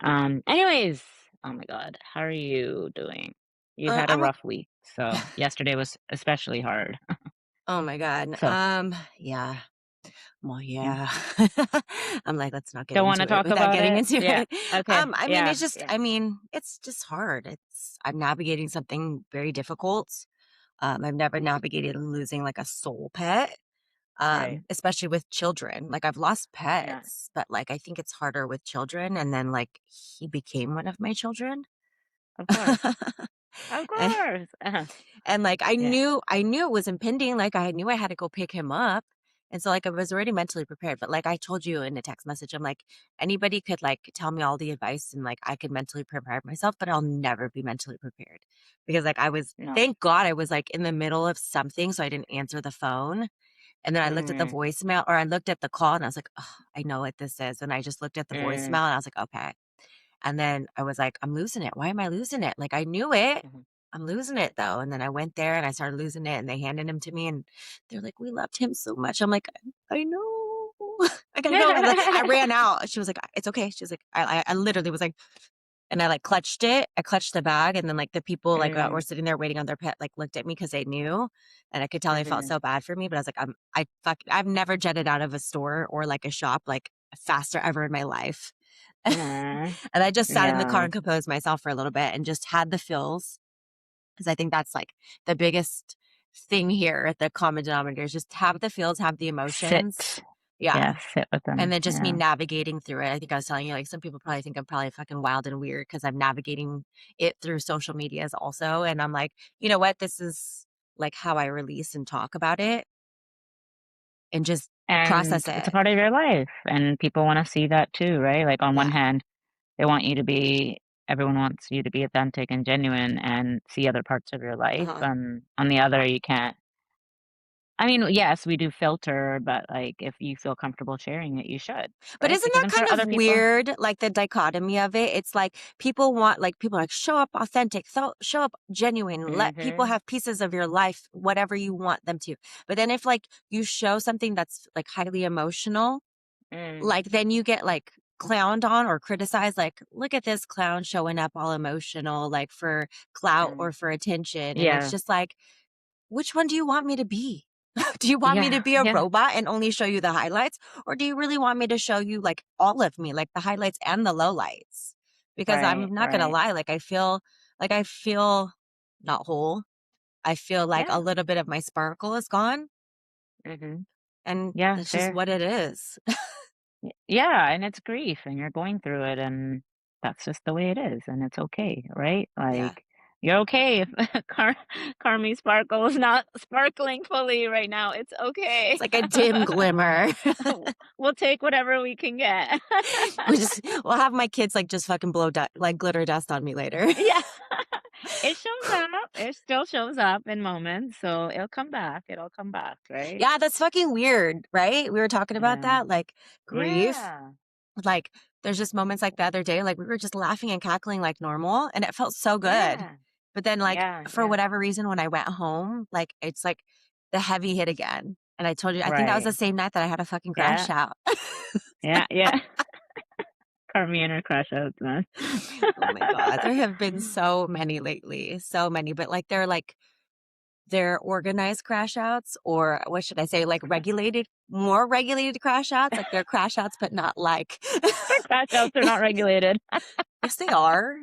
Anyways, oh my God, how are you doing? You had a I'm rough week, so yesterday was especially hard. oh my god. So, Yeah. Well, yeah. yeah. I'm like, let's not get Don't want into to it talk without about getting it? into Yeah. it. Okay. Yeah. Yeah. It's just hard. I'm navigating something very difficult. I've never navigated losing like a soul pet. Right. Especially with children. Like I've lost Yeah. pets, but like I think it's harder with children. And then like he became one of my children. Of course. Of course. And, like, Yeah. I knew it was impending, like, I knew I had to go pick him up, and so, like, I was already mentally prepared, but, like I told you in a text message, I'm like, anybody could, like, tell me all the advice and, like, I could mentally prepare myself, but I'll never be mentally prepared because, like, I was No. thank God I was, like, in the middle of something, so I didn't answer the phone, and then I looked at the Mm, voicemail or I looked at the call, and I was like, "Oh, I know what this is," and I just looked at the mm, voicemail, and I was like, "Okay." And then I was like, "I'm losing it. Why am I losing it?" Like, I knew it. mhm. I'm losing it though. And then I went there and I started losing it and they handed him to me and they're like, "We loved him so much." I'm like, "I know." I gotta go. I ran out. She was like, "It's okay." She was like, I literally was like, and I like clutched it. I clutched the bag. And then like the people like were Mm, sitting there waiting on their pet, like looked at me because they knew. And I could tell they felt mhm, so bad for me. But I was like, I've never jetted out of a store or like a shop like faster ever in my life. aw, And I just sat in the car yeah. and composed myself for a little bit and just had the feels, because I think that's like the biggest thing here at the common denominator is just have the feels, have the emotions. Sit. Yeah. Yeah, sit with And them. then just me Yeah. navigating through it. I think I was telling you, like, some people probably think I'm probably fucking wild and weird because I'm navigating it through social medias also. And I'm like, you know what? This is like how I release and talk about it and just And process it's a it. part of your life, and people wanna see that too, right? Like, on one Yeah. hand, they want you to be everyone wants you to be authentic and genuine and see other parts of your life, Uh-huh. and on the other, you can't I mean, yes, we do filter, but, like, if you feel comfortable sharing it, you should, But right? isn't Because that I'm kind sure of other people weird, like, the dichotomy of it? It's like people are like, "Show up authentic, show up genuine, let people Mhm, have pieces of your life, whatever you want them to." But then if, like, you show something that's, like, highly emotional, mm, like, then you get, like, clowned on or criticized, like, "Look at this clown showing up all emotional, like, for clout mm. or for attention." And it's Yeah, just like, which one do you want me to be? Do you want me to yeah, be a yeah, robot and only show you the highlights? Or do you really want me to show you like all of me, like the highlights and the lowlights? Because right, I'm not gonna right. lie, like I feel not whole. I feel like a Yeah, little bit of my sparkle is gone. mhm. And Yeah, that's just fair. what it is. Yeah, and it's grief, and you're going through it, and that's just the way it is, and it's okay, right? Yeah. Like, you're okay if Carmi Sparkle is not sparkling fully right now. It's It's okay. like a dim glimmer. We'll take whatever we can get. We'll have my kids like just fucking like glitter dust on me later. Yeah. It shows up. It still shows up in moments, so it'll come back. It'll come back, right? Yeah, that's fucking weird, right? We were talking about Yeah. that, like grief. Yeah. Like, there's just moments like the other day, like, we were just laughing and cackling like normal, and it felt so good. Yeah. But then, like, Yeah, for yeah. whatever reason, when I went home, like, it's like the heavy hit again. And I told you, I think that was Right. the same night that I had a fucking crash Yeah. out. Yeah, yeah. Carmi and her crush outs, man. Oh my god, there have been so many lately, so many, but, like, they're organized crash outs, or what should I say, like, more regulated crash outs, like, they're crash outs, but not like Her crash outs are not regulated. Yes, they are.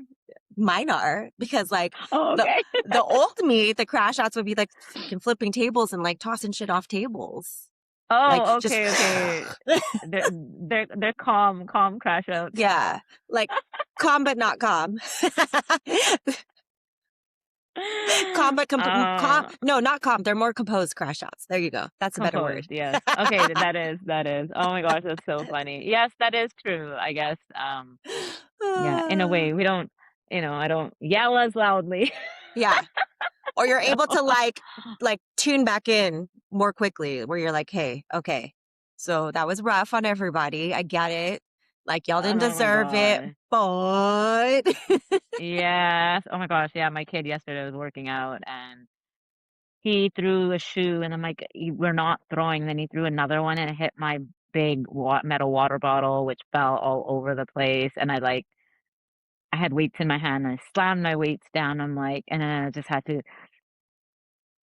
Mine are because, like, Oh, the okay. the old me, the crash outs would be, like, fucking flipping tables and, like, tossing shit off tables. Like, Oh, just okay, okay. They're calm crash outs. yeah, like, calm but not calm. Calm but calm Uh, no, not calm, they're more composed crash outs. There you go. That's a better word. composed, yes. Okay, that is. Oh my gosh, that's so funny. Yes, that is true, I guess. Yeah, in a way, we don't, I don't yell as loudly. Yeah. Or you're able So, to, like, tune back in more quickly where you're like, "Hey, okay, so that was rough on everybody. I get it. Like, y'all didn't oh my deserve it, god. but" Yes. Oh my gosh, yeah, my kid yesterday was working out and he threw a shoe and I'm like, We're not throwing." Then he threw another one and it hit my big metal water bottle, which fell all over the place. And I like I had weights in my hand, and I slammed my weights down, I'm like and then I just had to,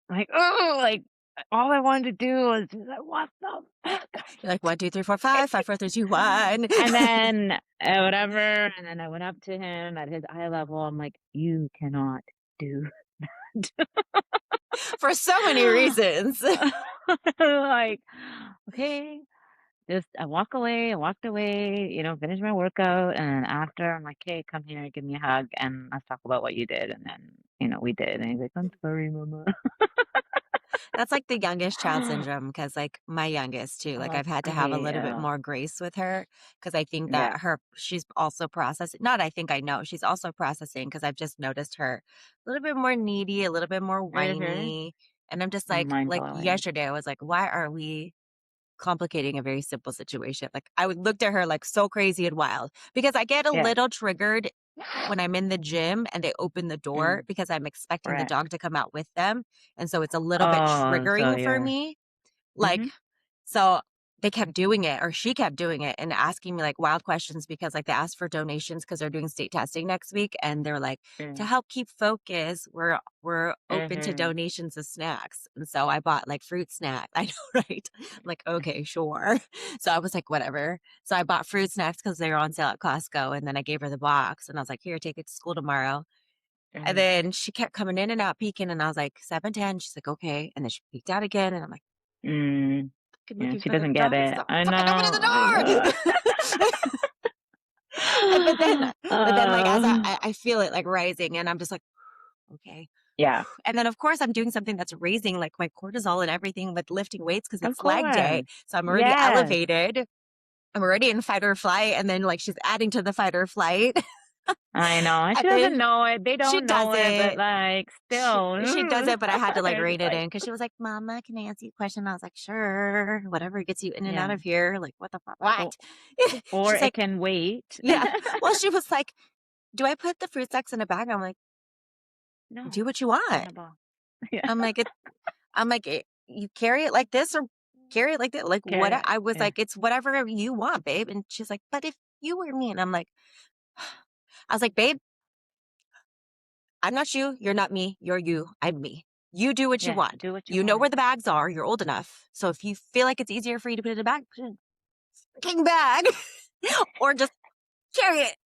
like, oh, like, all I wanted to do was just like, "What the fuck?" You're like 1, 2, 3, 4, 5, 5, 4, 3, 2, 1. And then, whatever, and then I went up to him at his eye level, I'm like, "You cannot do that." For so many reasons. Like, "Okay." Just I walked away, finished my workout, and after, I'm like, "Hey, come here, give me a hug, and let's talk about what you did." And then, we did, and he's like, "I'm sorry, mama." That's like the youngest child syndrome because, like, my youngest too, like, Oh, I've had to I have a hate little bit yeah. more grace with her because I think Yeah. that she's also processing not I think I know, she's also processing because I've just noticed her a little bit more needy, a little bit more Mhm. whiny, and I'm just like Mindful, like, yesterday, I was like, "Why are we complicating a very simple situation?" Like, I would looked at her, like, so crazy and wild because I get a yeah. little triggered when I'm in the gym and they open the door Mm, because I'm expecting the right. dog to come out with them, and so it's a little bit Oh, so triggering for you're me. Like, mhm. so they kept doing it or she kept doing it and asking me like wild questions because like they asked for donations because they're doing state testing next week and they're like, to Mm, help keep focus, we're open to mhm. donations of snacks. And so I bought like fruit snacks. I know, right? I'm like, okay, sure. So I was like, whatever. So I bought fruit snacks because they were on sale at Costco. And then I gave her the box and I was like, here, take it to school tomorrow. And Mhm. then she kept coming in and out peeking. And I was like, 7:10. She's like, okay. And then she peeked out again. And I'm like, Mm. fucking Yeah, looking she for the doesn't get dog. it. Stop I know, fucking opening I know. the door. And but then like as I feel it like rising and I'm just like, okay. Yeah, And then of course I'm doing something that's raising like my cortisol and everything with lifting weights because of it's leg day. course. So I'm already Yes. elevated. I'm already in fight or flight. And then like she's adding to the fight or flight. I know, and And she doesn't then know it. They she don't does know it, but, it. like, still, She does it, but I had to like they're rein just it like in because she was like, Mama, can I ask you a question? I was like, sure, whatever gets you in and out yeah. of here. Like, what the fuck? What? Or or She's it like, can wait. yeah. Well, she was like, do I put the fruit snacks in a bag? I'm like, do No, what you put in want. a box. Yeah, I'm like, you carry it like this or carry it like that. Like what? carry it. I was Yeah, like, it's whatever you want, babe. And she's like, but if you were me, and I'm like, I was like, babe, I'm not you. You're not me. You're you. I'm me. You do what you yeah, want. do what you You know where want. the bags are. You're old enough. So if you feel like it's easier for you to put it in a bag, put it in a freaking bag or just carry it.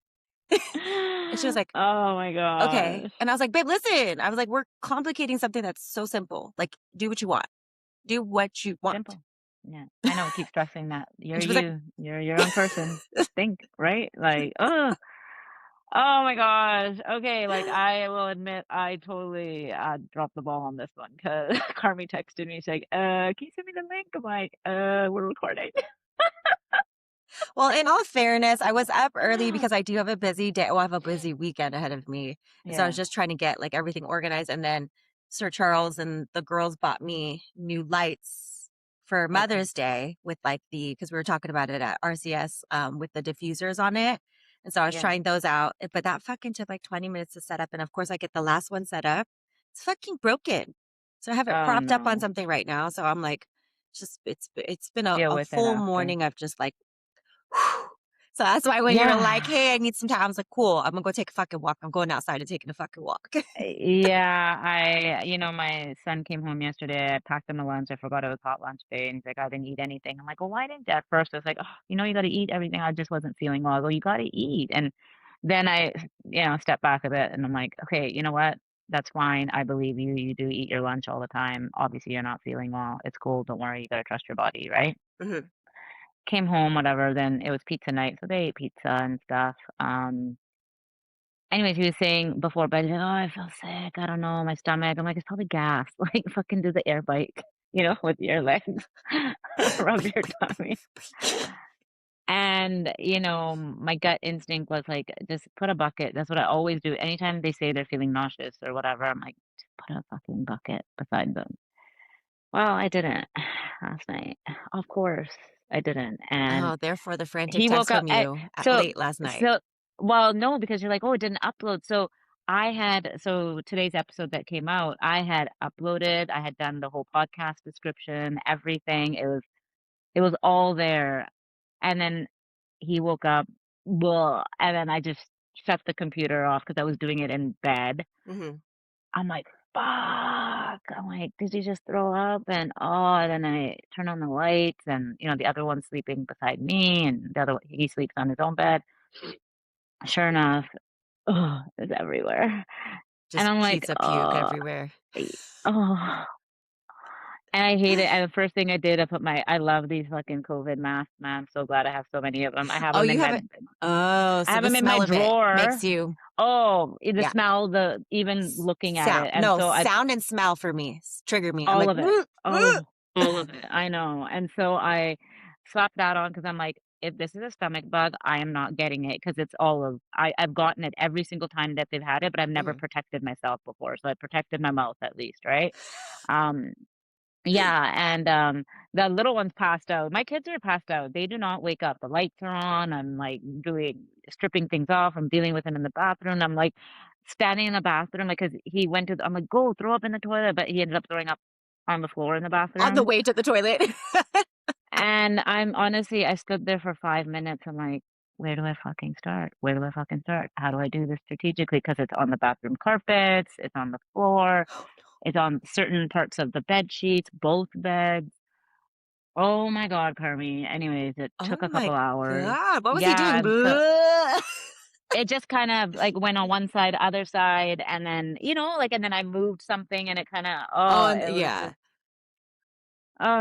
And she was like, Oh my okay. gosh. And I was like, babe, listen. I was like, we're complicating something that's so simple. Like, do what you want. Do what you want. Simple. Yeah, I know, keep stressing that. You're And she was like, you. You're your own person. Think, right? Like, oh. Oh my gosh. Okay, like, I will admit I totally, dropped the ball on this one because Carmi texted me, she's like, can you send me the link?" I'm like, we're recording." well, in all fairness, I was up early because I do have a busy day. Well, I have a busy weekend ahead of me. And so I was Yeah, just trying to get like everything organized. And then Sir Charles and the girls bought me new lights for okay. Mother's Day with like because we were talking about it at RCS with the diffusers on it. And so I was Yeah. trying those out. But that fucking took like 20 minutes to set up. And of course, I get the last one set up. It's fucking broken. So I have it Oh, propped up on no. something right now. So I'm like, just it's been Deal a with it full after. morning of just like so that's why when you were like, Yeah. "Hey, I need some time," I was like, "Cool, I'm gonna go take a fucking walk. I'm going outside and taking a fucking walk." Yeah, my son came home yesterday, I packed him a lunch, I forgot it was hot lunch day, and he's like, "I didn't eat anything." I'm like, "Well, why didn't you?" At first, I was like, "Oh, you gotta eat everything." I just wasn't feeling well. I go, "You gotta eat." And then I, step back a bit and I'm like, "Okay, you know what? That's fine. I believe you. You do eat your lunch all the time. Obviously, you're not feeling well. It's cool. Don't worry. You gotta trust your body, right?" Mhm. Came home, whatever, then it was pizza night, so they ate pizza and stuff. Anyways, he was saying before bed, he's like, "Oh, I feel sick. I don't know, my stomach." I'm like, "It's probably gas." Like, fucking do the air bike, with your legs. Rub your tummy. And, my gut instinct was like, just put a bucket. That's what I always do. Anytime they say they're feeling nauseous or whatever, I'm like, just put a fucking bucket beside them. Well, I didn't last night. Of course, I didn't. And Oh, therefore the frantic he woke text up from at you at so late last night. so well, no, because you're like, "Oh, it didn't upload." So today's episode that came out, I had uploaded, I had done the whole podcast description, everything. It was all there. And then he woke up, and then I just shut the computer off because I was doing it in bed. Mhm. I'm like, "Fuck." I'm like, "Did you just throw up?" And then I turn on the lights and, the other one's sleeping beside me and the other one he sleeps on his own bed. Sure enough, it's everywhere. And Just I'm like, pizza puke "Oh, everywhere. I oh." And I hate it, and the first thing I did, I love these fucking COVID masks, man. I'm so glad I have so many of them. Oh, you have it. Oh, I so have the 'em in my smell of it drawer. makes you Oh, the yeah. smell, even looking at Sound it, and no, so I sound and smell for me trigger me. I'm all like, of it. "Ugh, ugh." Oh, all of it, I know, and so I slapped that on because 'cause I'm like, "If this is a stomach bug, I am not getting it because it's all of I've gotten it every single time that they've had it, but I've never Mhm. protected myself before, so I protected my mouth at least, right? Um, yeah, and, the little one's passed out. My kids are passed out. They do not wake up. The lights are on. I'm, like, stripping things off. I'm dealing with him in the bathroom. I'm, like, standing in the bathroom, like, 'cause he went to I'm like, "Go, throw up in the toilet," but he ended up throwing up on the floor in the On the bathroom. way to the toilet. And I stood there for 5 minutes. I'm like, "Where do I fucking start? Where do I fucking start? How do I do this strategically? Because it's on the bathroom carpets, it's on the floor, Oh, no. it's on certain parts of the bed sheets, both beds. Oh my god, Carmie. Anyways, it Oh took a my couple hours. god, what was he Yeah, doing? and so Bleh. it just kind of, like, went on one side, other side, and then, like and then I moved something and it kinda Oh, it was yeah, just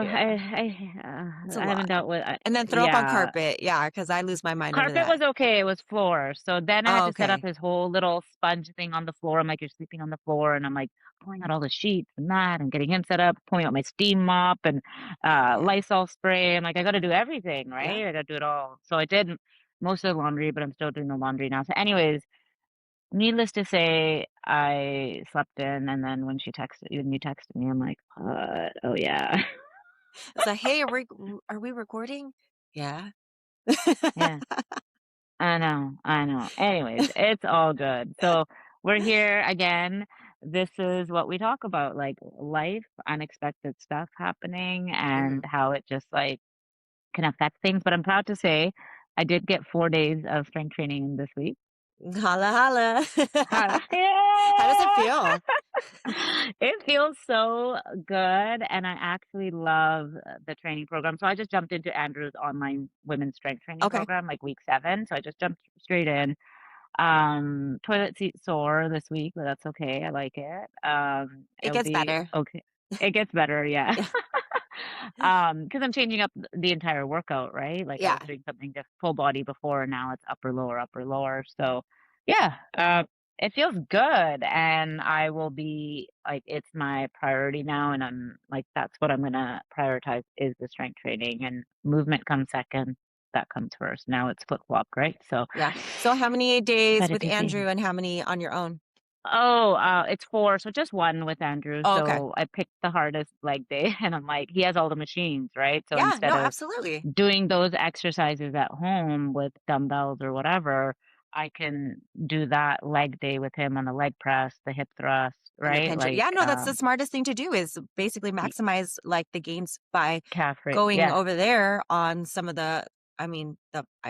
yeah, it's a I haven't lot. dealt with And then throw up on yeah. carpet, yeah, because I lose my mind over Carpet that. was okay, it was floor. So then I had Oh, to set up okay. his whole little sponge thing on the floor. I'm like, "You're sleeping on the floor," and I'm, like, pulling out all the sheets and that and getting him set up, pulling out my steam mop and, Oh, yeah, Lysol spray. I'm like, "I gotta do everything, yeah. right? I gotta do it all." So I did most of the laundry, but I'm still doing the laundry now. So anyways, needless to say, I slept in, and then when you texted me, I'm like, "What? Oh, yeah." It's like, "Hey, are we recording?" "Yeah." Yeah. I know. Anyways, it's all good. So we're here again. This is what we talk about, like life, unexpected stuff happening, and Mhm. how it just like can affect things. But I'm proud to say I did get 4 days of strength training this week. Holla, holla. How does it Yeah! feel? It feels so good, and I actually love the training program. So I just jumped into Andrew's online women's strength training Okay. program, like week 7. So I just jumped straight in. Toilet seat sore this week, but that's okay. I like it. It It'll gets be better. okay. It gets better, yeah. Yeah. Because I'm changing up the entire workout, right? Like I was Yeah. doing something just full body before, and now it's upper lower, upper lower. So yeah, it feels good, and I will be like, it's my priority now, and I'm like, that's what I'm gonna prioritize is the strength training, and movement comes second. That comes first. Now it's flip flop, right? So Yeah. So how many days excited with to see. Andrew and how many on your own? Oh, it's 4, so just 1 with Andrew, Oh, okay. so I picked the hardest leg day, and I'm like, he has all the machines, right? So Yeah, no, instead of absolutely. doing those exercises at home with dumbbells or whatever, I can do that leg day with him on the leg press, the hip thrust, And the right? pincher. Like, Yeah, no, that's the smartest thing to do is basically y maximize like the gains by calf rate going yeah. over there on some of the I mean,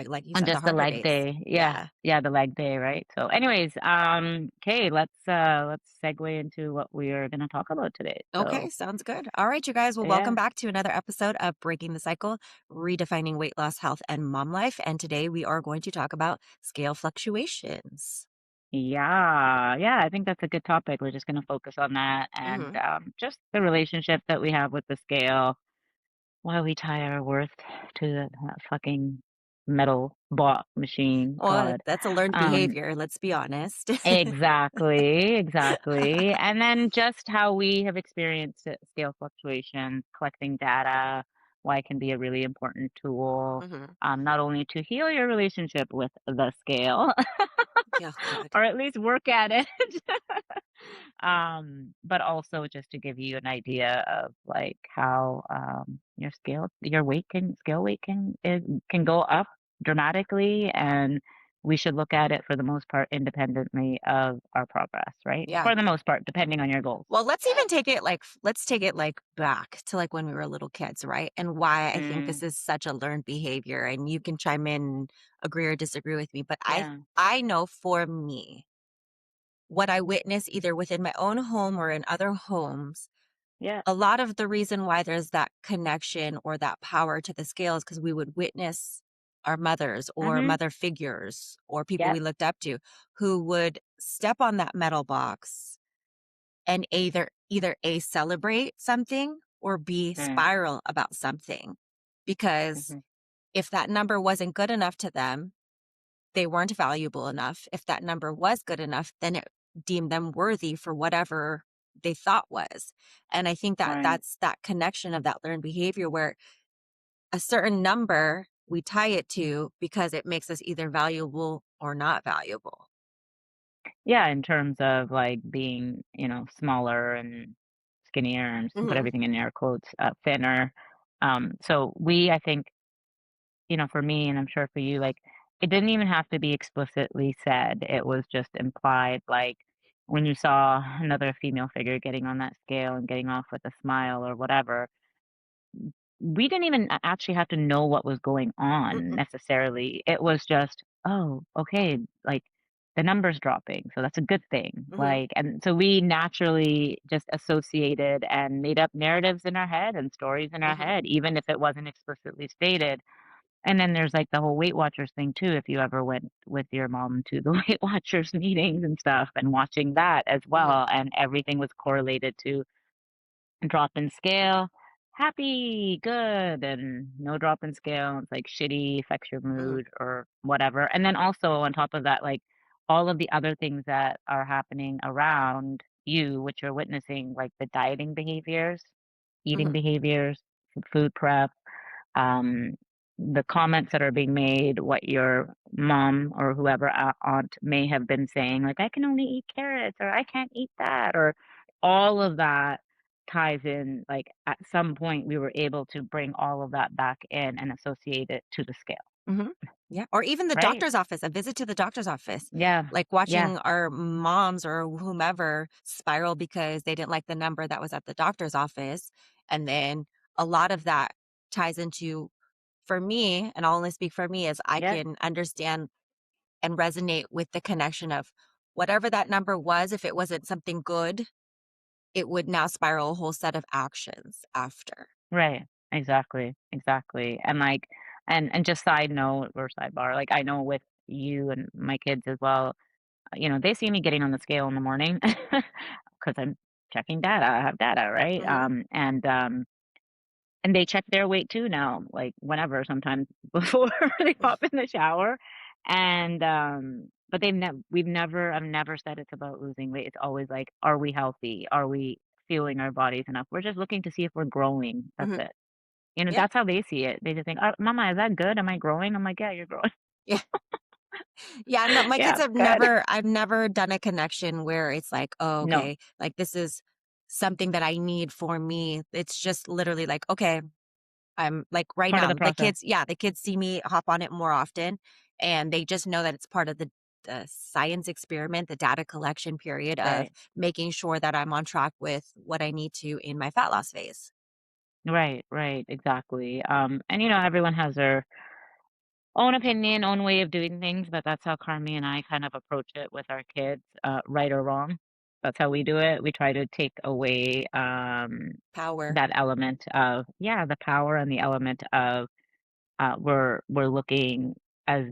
like you On said, the just the harder leg days. day. Yeah. Yeah. Yeah, the leg day, right? So anyways, okay, let's segue into what we are gonna talk about today. Okay, So, sounds good. All right, you guys. Well, welcome yeah. back to another episode of Breaking the Cycle, Redefining Weight Loss, Health, and Mom Life. And today we are going to talk about scale fluctuations. Yeah, yeah, I think that's a good topic. We're just gonna focus on that and, Hmm. just the relationship that we have with the scale, why we tie our worth to that fucking metal bot machine, Well, god. that's a learned Um, behavior. Let's be honest. exactly, exactly, and then just how we have experienced scale fluctuations, collecting data, why it can be a really important tool, Hmm. not only to heal your relationship with the scale, Yeah, God. or at least work at it. But also just to give you an idea of like how your weight can scale weight can go up dramatically, and we should look at it for the most part independently of our progress, right? Yeah. For the most part, depending on your goals. Well, let's even take it like let's take it like back to like when we were little kids, right? And why I think this Mm, is such a learned behavior, and you can chime in, agree or disagree with me, but yeah. I know for me, what I witness either within my own home or in other homes, Yeah. a lot of the reason why there's that connection or that power to the scales because we would witness our mothers or Mhm. mother figures or people Yep. we looked up to who would step on that metal box and either A, celebrate something or B, Mm, spiral about something. Because mhm. if that number wasn't good enough to them, they weren't valuable enough. If that number was good enough, then it deemed them worthy for whatever they thought was. And I think that Right. that's that connection of that learned behavior where a certain number we tie it to because it makes us either valuable or not valuable. Yeah, in terms of, like, being, smaller and skinnier and put Mhm. everything in air quotes, thinner. So I think, for me, and I'm sure for you, like, it didn't even have to be explicitly said. It was just implied, like, when you saw another female figure getting on that scale and getting off with a smile or whatever, we didn't even actually have to know what was going on Mm-mm. necessarily. It was just, "Oh, okay, like, the number's dropping, so that's a good thing." Mhm. Like, and so we naturally just associated and made up narratives in our head and stories in our Mhm. head, even if it wasn't explicitly stated. And then there's, like, the whole Weight Watchers thing too, if you ever went with your mom to the Weight Watchers meetings and stuff and watching that as Mhm. well, and everything was correlated to drop in scale, happy, good, and no drop in scale, it's, like, shitty, affects your Mhm. mood or whatever. And then also on top of that, like, all of the other things that are happening around you, which you're witnessing, like the dieting behaviors, eating Mhm. behaviors, food prep, um, the comments that are being made, what your mom or whoever aunt may have been saying, like, I can only eat carrots or I can't eat that, or all of that ties in. Like, at some point, we were able to bring all of that back in and associate it to the scale, Mhm. Yeah, or even the right? doctor's office, a visit to the doctor's office, Yeah. like Yeah. watching our moms or whomever spiral because they didn't like the number that was at the doctor's office, and then a lot of that ties into for me, and I'll only speak for me, is I Yeah. can understand and resonate with the connection of whatever that number was, if it wasn't something good, it would now spiral a whole set of actions after. Right. Exactly. Exactly. And like, and just side note or sidebar, like, I know with you and my kids as well, they see me getting on the scale in the morning because 'cause I'm checking data, I have data, right? Mhm. And they check their weight too now, like, whenever, sometimes before they hop in the shower, but I've never said it's about losing weight, it's always like, "Are we healthy? Are we fueling our bodies enough?" We're just looking to see if we're growing, that's Mhm. it. Yeah. That's how they see it, they just think, Mama, is that good? Am I growing?" I'm like, "Yeah, you're growing." Yeah. Yeah, no, my kids "Yeah, have good." I've never done a connection where it's like, "Oh, No, okay, like, this is something that I need for me." It's just literally like, "Okay, I'm" like, right part of now, the process. the kids see me hop on it more often, and they just know that it's part of the science experiment, the data collection period of Right. making sure that I'm on track with what I need to in my fat loss phase. Right, right, exactly, and, everyone has their own opinion, own way of doing things, but that's how Carmi and I kind of approach it with our kids, right or wrong. That's how we do it. We try to take away Power. that element of, yeah, the power and the element of, we're looking as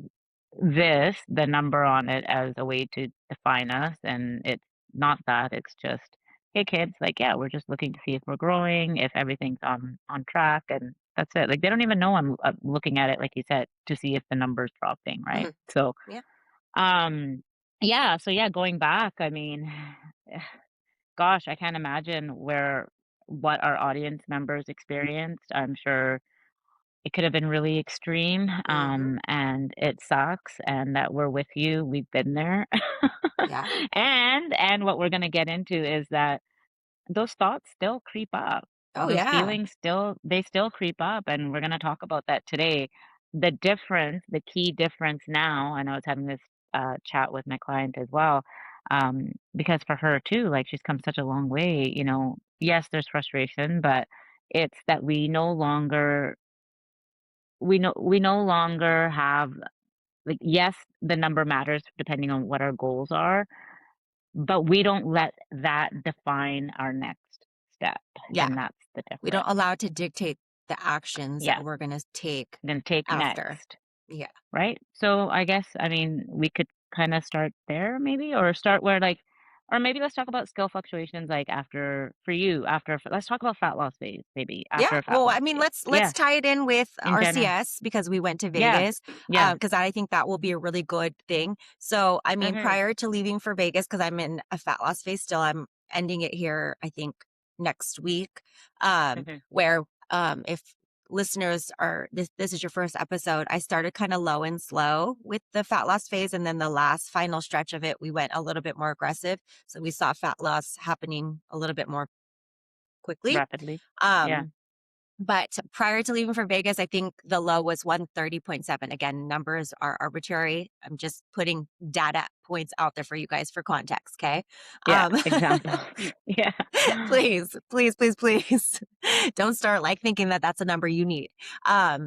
the number on it, as a way to define us, and it's not that. It's just, hey kids, like, yeah, we're just looking to see if we're growing, if everything's on track, and that's it. Like, they don't even know I'm looking at it, like you said, to see if the number's dropping, right? Mhm. So, Yeah. um, yeah, so yeah, going back, I mean, gosh, I can't imagine what our audience members experienced. I'm sure it could have been really extreme, Mhm. and it sucks, and that we're with you, we've been there. Yeah. And what we're gonna get into is that those thoughts still creep up. Oh, Those yeah. feelings still creep up, and we're gonna talk about that today. the key difference now, and I was having this chat with my client as well, because for her too, like she's come such a long way, yes, there's frustration, but it's that we no longer have, like, yes, the number matters depending on what our goals are, but we don't let that define our next step, Yeah. and that's the We don't difference. allow it to dictate the actions Yeah, that we're going to take then take after. next. Yeah. Right? So I guess, I mean, we could kinda start there maybe, or start where, like, or maybe let's talk about skill fluctuations, like, after for you, after let's talk about fat loss phase, maybe, Yeah, after a fat well, I loss mean, phase. let's Yeah, tie it in with in general. RCS because we went to Yeah, Vegas, yeah, because I think that will be a really good thing. So, I mean, mhm, prior to leaving for Vegas, because I'm in a fat loss phase still, I'm ending it here, I think, next week. mhm, Where if listeners are this is your first episode, I started kind of low and slow with the fat loss phase, and then the last final stretch of it, we went a little bit more aggressive. So we saw fat loss happening a little bit more quickly. rapidly. Yeah, Um, but prior to leaving for Vegas, I think the low was 130.7. Again, numbers are arbitrary. I'm just putting data points out there for you guys for context, okay? yeah, Um, examples. Yeah. please, please, please, please don't start like thinking that that's a number you need.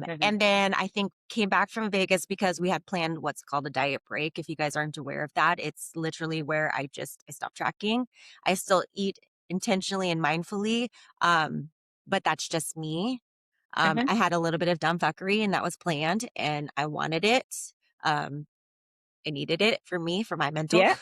Mhm, And then I think came back from Vegas because we had planned what's called a diet break. If you guys aren't aware of that, it's literally where I stop tracking. I still eat intentionally and mindfully. But that's just me. mhm, I had a little bit of dumb fuckery and that was planned and I wanted it. Um, I needed it for me, for my mental. yeah.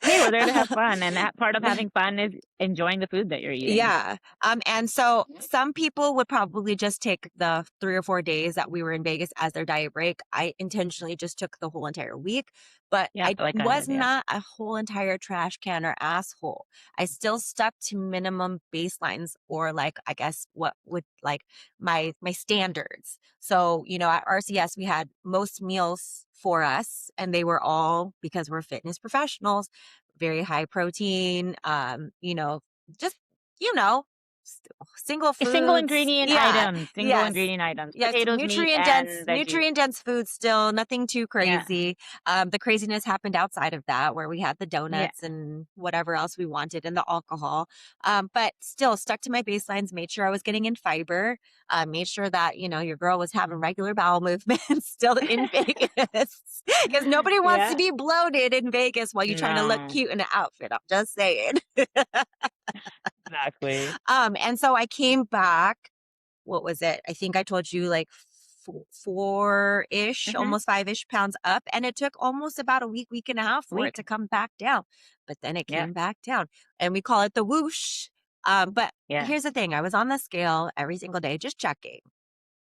Hey, we're there to have fun, and that part of having fun is enjoying the food that you're eating. Yeah. And so some people would probably just take the 3 or 4 days that we were in Vegas as their diet break. I intentionally just took the whole entire week, but Yeah, I I like that was idea. not a whole entire trash can or asshole. I still stuck to minimum baselines or like, I guess what would like my standards. So, at RCS, we had most meals for us and they were all because we're fitness professionals, very high protein, just you know, s- single Single foods. ingredient Yeah. items, single Yes. ingredient items, Yes. potatoes, meat, and veggies. Nutrient dense food still, nothing too Yeah, crazy. The craziness happened outside of that where we had the yeah, donuts and whatever else we wanted and the alcohol. But still stuck to my baselines, made sure I was getting in fiber, made sure that, your girl was having regular bowel movements still in Vegas. Because nobody wants to yeah. be bloated in Vegas while you're trying to look No, cute in an outfit. I'm just saying. exactly. And so I came back. What was it? I think I told you like four-ish, Mhm. almost 5-ish pounds up. And it took almost about a week, week and a half for it Week. to come back down. But then it Yeah, came back down. And we call it the whoosh. But yeah, here's the thing. I was on the scale every single day, just checking.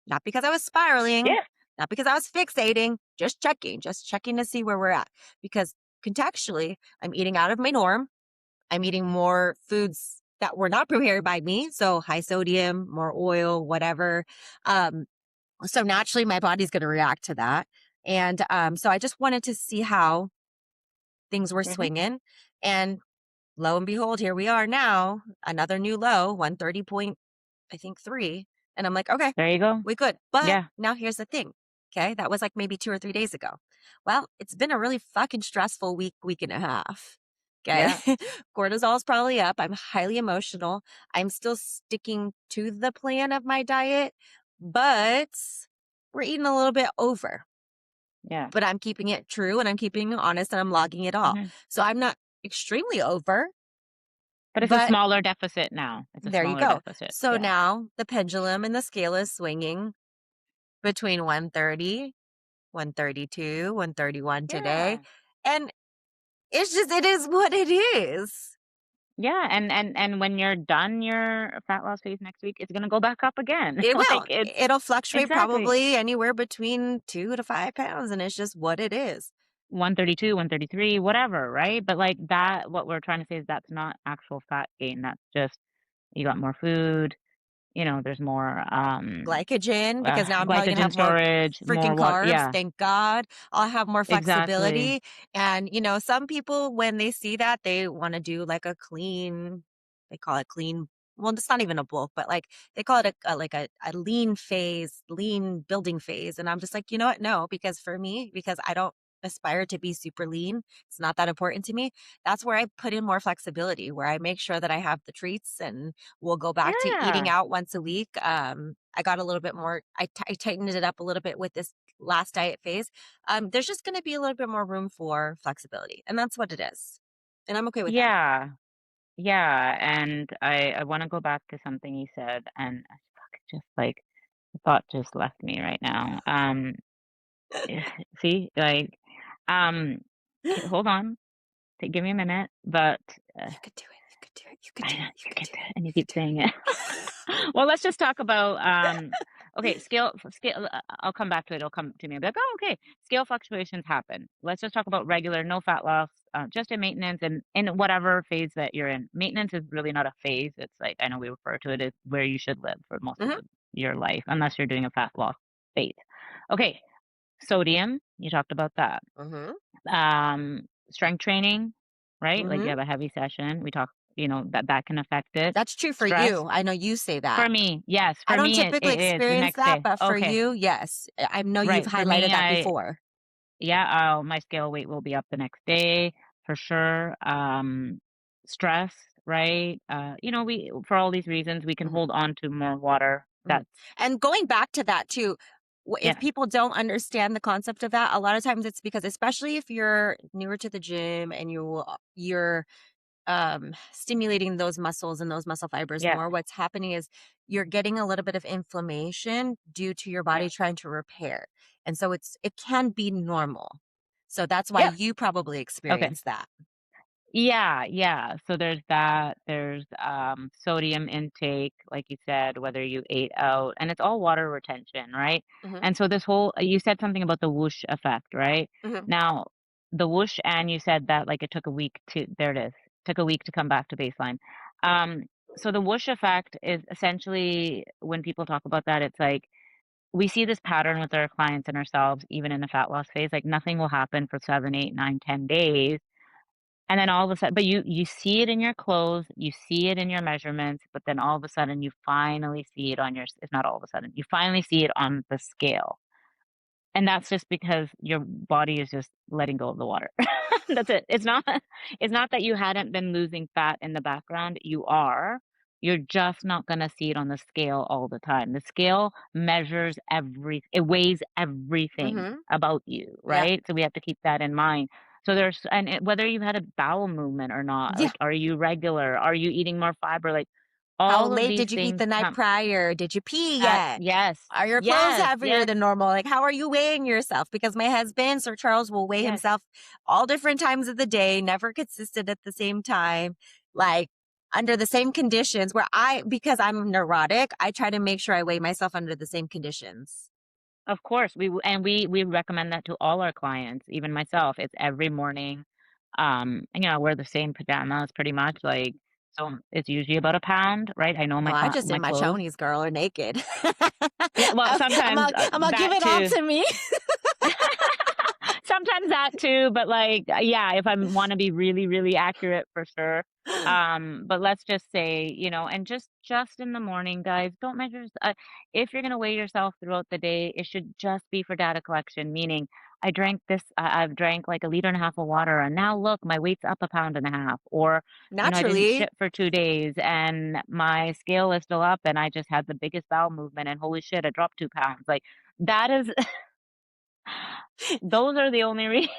Not because I was spiraling, yeah. not because I was fixating, just checking to see where we're at. Because contextually, I'm eating out of my norm. I'm eating more foods that were not prepared by me. So high sodium, more oil, whatever. Um, so naturally, my body's going to react to that. And so I just wanted to see how things were Mhm. swinging. And lo and behold, here we are now, another new low, 130 point, I think 3. And I'm like, okay, There you go. we good. But Yeah, now here's the thing. Okay. That was like maybe 2 or 3 days ago. Well, it's been a really fucking stressful week, week and a half. Okay. yeah, Cortisol's probably up. I'm highly emotional. I'm still sticking to the plan of my diet, but we're eating a little bit over. yeah. But I'm keeping it true and I'm keeping it honest and I'm logging it all. Mhm. So I'm not extremely over, But it's a but smaller deficit now. It's a there you smaller go. deficit. So Yeah. now the pendulum and the scale is swinging between 130, 132, 131 today. Yeah. And it is what it is. Yeah, and when you're done your fat loss phase next week, it's gonna go back up again. It Like, will. it's It'll fluctuate exactly. probably anywhere between 2 to 5 pounds, and it's just what it is. 132, 133, whatever, right? But, like, that what we're trying to say is that's not actual fat gain, that's just you got more food, there's more, Glycogen, because now I'm probably gonna glycogen have more storage, more freaking water. carbs. Yeah, Thank God. I'll have more exactly. flexibility. And, some people, when they see that, they want to do like a clean, they call it clean well, it's not even a bulk, but like they call it like a lean phase, lean building phase. And I'm just like, you know what? No, because for me, because I don't aspire to be super lean, it's not that important to me. That's where I put in more flexibility, where I make sure that I have the treats and we'll go back to eating Yeah. out once a week. I got a little bit more, I tightened it up a little bit with this last diet phase. There's just going to be a little bit more room for flexibility. And that's what it is. And I'm okay with that. Yeah. Yeah, and I wanna go back to something you said, and fuck, just, like, the thought just left me right now. See, like, um, hold on, give me a minute, but, uh, You could do it. You could do it. You could I do know it. You you could get do that, it. and you You keep could do saying it. Well, let's just talk about, okay, scale, I'll come back to it, it'll come to me, I'll be like, "Oh, okay, scale fluctuations happen." Let's just talk about regular, no fat loss, just in maintenance and in whatever phase that you're in. Maintenance is really not a phase, it's like, I know we refer to it as where you should live for most it. of your life, unless you're doing a fat loss phase. Okay, sodium, you talked about that. Mhm. Strength training, right? Like you Mhm. have a heavy session. We talk, that can affect it. That's true for Stress. you. I know you say For that. me, yes. I For don't me, it typically is the experience next that, day. but for Okay. you, yes. I know you've Right. For highlighted me, that before. my scale weight will be up the next day for sure. Stress, right? For all these reasons, we can Mhm. hold on to more water. Mhm. And going back to that too, if Yeah, people don't understand the concept of that, a lot of times it's because, especially if you're newer to the gym and you're stimulating those muscles and those muscle fibers yeah, more, what's happening is you're getting a little bit of inflammation due to your yeah. body trying to repair. And so it can be normal. So that's why Yep. you probably Okay. experience that. Yeah, yeah. So there's that. There's sodium intake, like you said, whether you ate out, and it's all water retention, right? Hmm. And so this whole, you said something about the whoosh effect, right? Hmm. Now, the whoosh, and you said that like it took a week to, there it is, took a week to come back to baseline. Um, so the whoosh effect is essentially when people talk about that, it's like we see this pattern with our clients and ourselves, even in the fat loss phase, like nothing will happen for 7, 8, 9, 10 days and then all of a sudden, but you see it in your clothes, you see it in your measurements, but then all of a sudden you finally see it on your, if not all of a sudden, you finally see it on the scale. And that's just because your body is just letting go of the water. That's it. It's not that you hadn't been losing fat in the background, you are. You're just not gonna see it on the scale all the time. The scale measures it weighs everything Hmm. about you, Yeah. right? So we have to keep that in mind. So whether you've had a bowel movement or not, Yeah. like, are you regular? Are you eating more fiber? Like, How all of late these did you eat things the night come prior? Did you pee that yet? yes, Are your clothes yes, heavier yes, than normal? Like, how are you weighing yourself? Because my husband, Sir Charles, will weigh yes. himself all different times of the day, never consistent at the same time, like under the same conditions where because I'm neurotic, I try to make sure I weigh myself under the same conditions. Of course, we recommend that to all our clients, even myself. It's every morning. I wear the same pajamas pretty much, like, so it's usually about a pound, right? I know Oh, I just my did my clothes. chonies, girl, are naked. Yeah, well, sometimes I'm gonna give that it all too. to me. Sometimes that too, but, like, yeah, if I wanna be really, really accurate for sure. But let's just say, and just in the morning, guys, don't measure if you're gonna weigh yourself throughout the day, it should just be for data collection, meaning, I've drank, like, a liter and a half of water, and now look, my weight's up a pound and a half, or, I didn't Naturally. shit for 2 days, and my scale is still up, and I just had the biggest bowel movement, and holy shit, I dropped 2 pounds, like, that is those are the only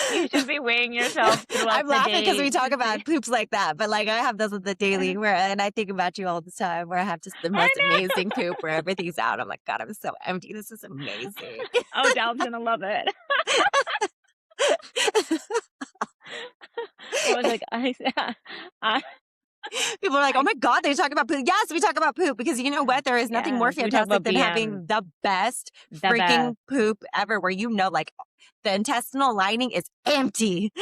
you should be weighing yourself throughout I'm the laughing because day we talk to see. about poops like that, but like I have those with the daily where, and I think about you all the time where I have just the I most know. amazing poop where everything's out. I'm like, God, I'm so empty. This is amazing. Oh, Dal's gonna love it. I was like, I People are like, oh I my God, they talk about poop. Yes, we talk about poop because you know what? There is nothing more yes, we talk fantastic about than BMs, having the best the freaking best. poop ever where you know, like the intestinal lining is empty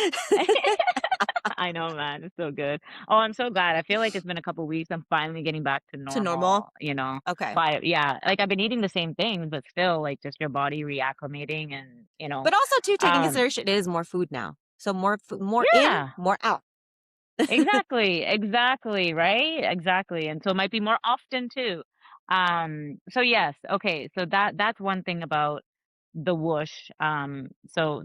I know, man, it's so good. Oh, I'm so glad. I feel like it's been a couple weeks. I'm finally getting back to to normal. normal, Okay. yeah, like, I've been eating the same things, but still, like, just your body reacclimating and, But also, too, taking um consideration, it is more food now. So more food, more in, yeah. more out. Exactly, exactly, right? Exactly, and so it might be more often too. So yes, okay, so that's one thing about the whoosh. So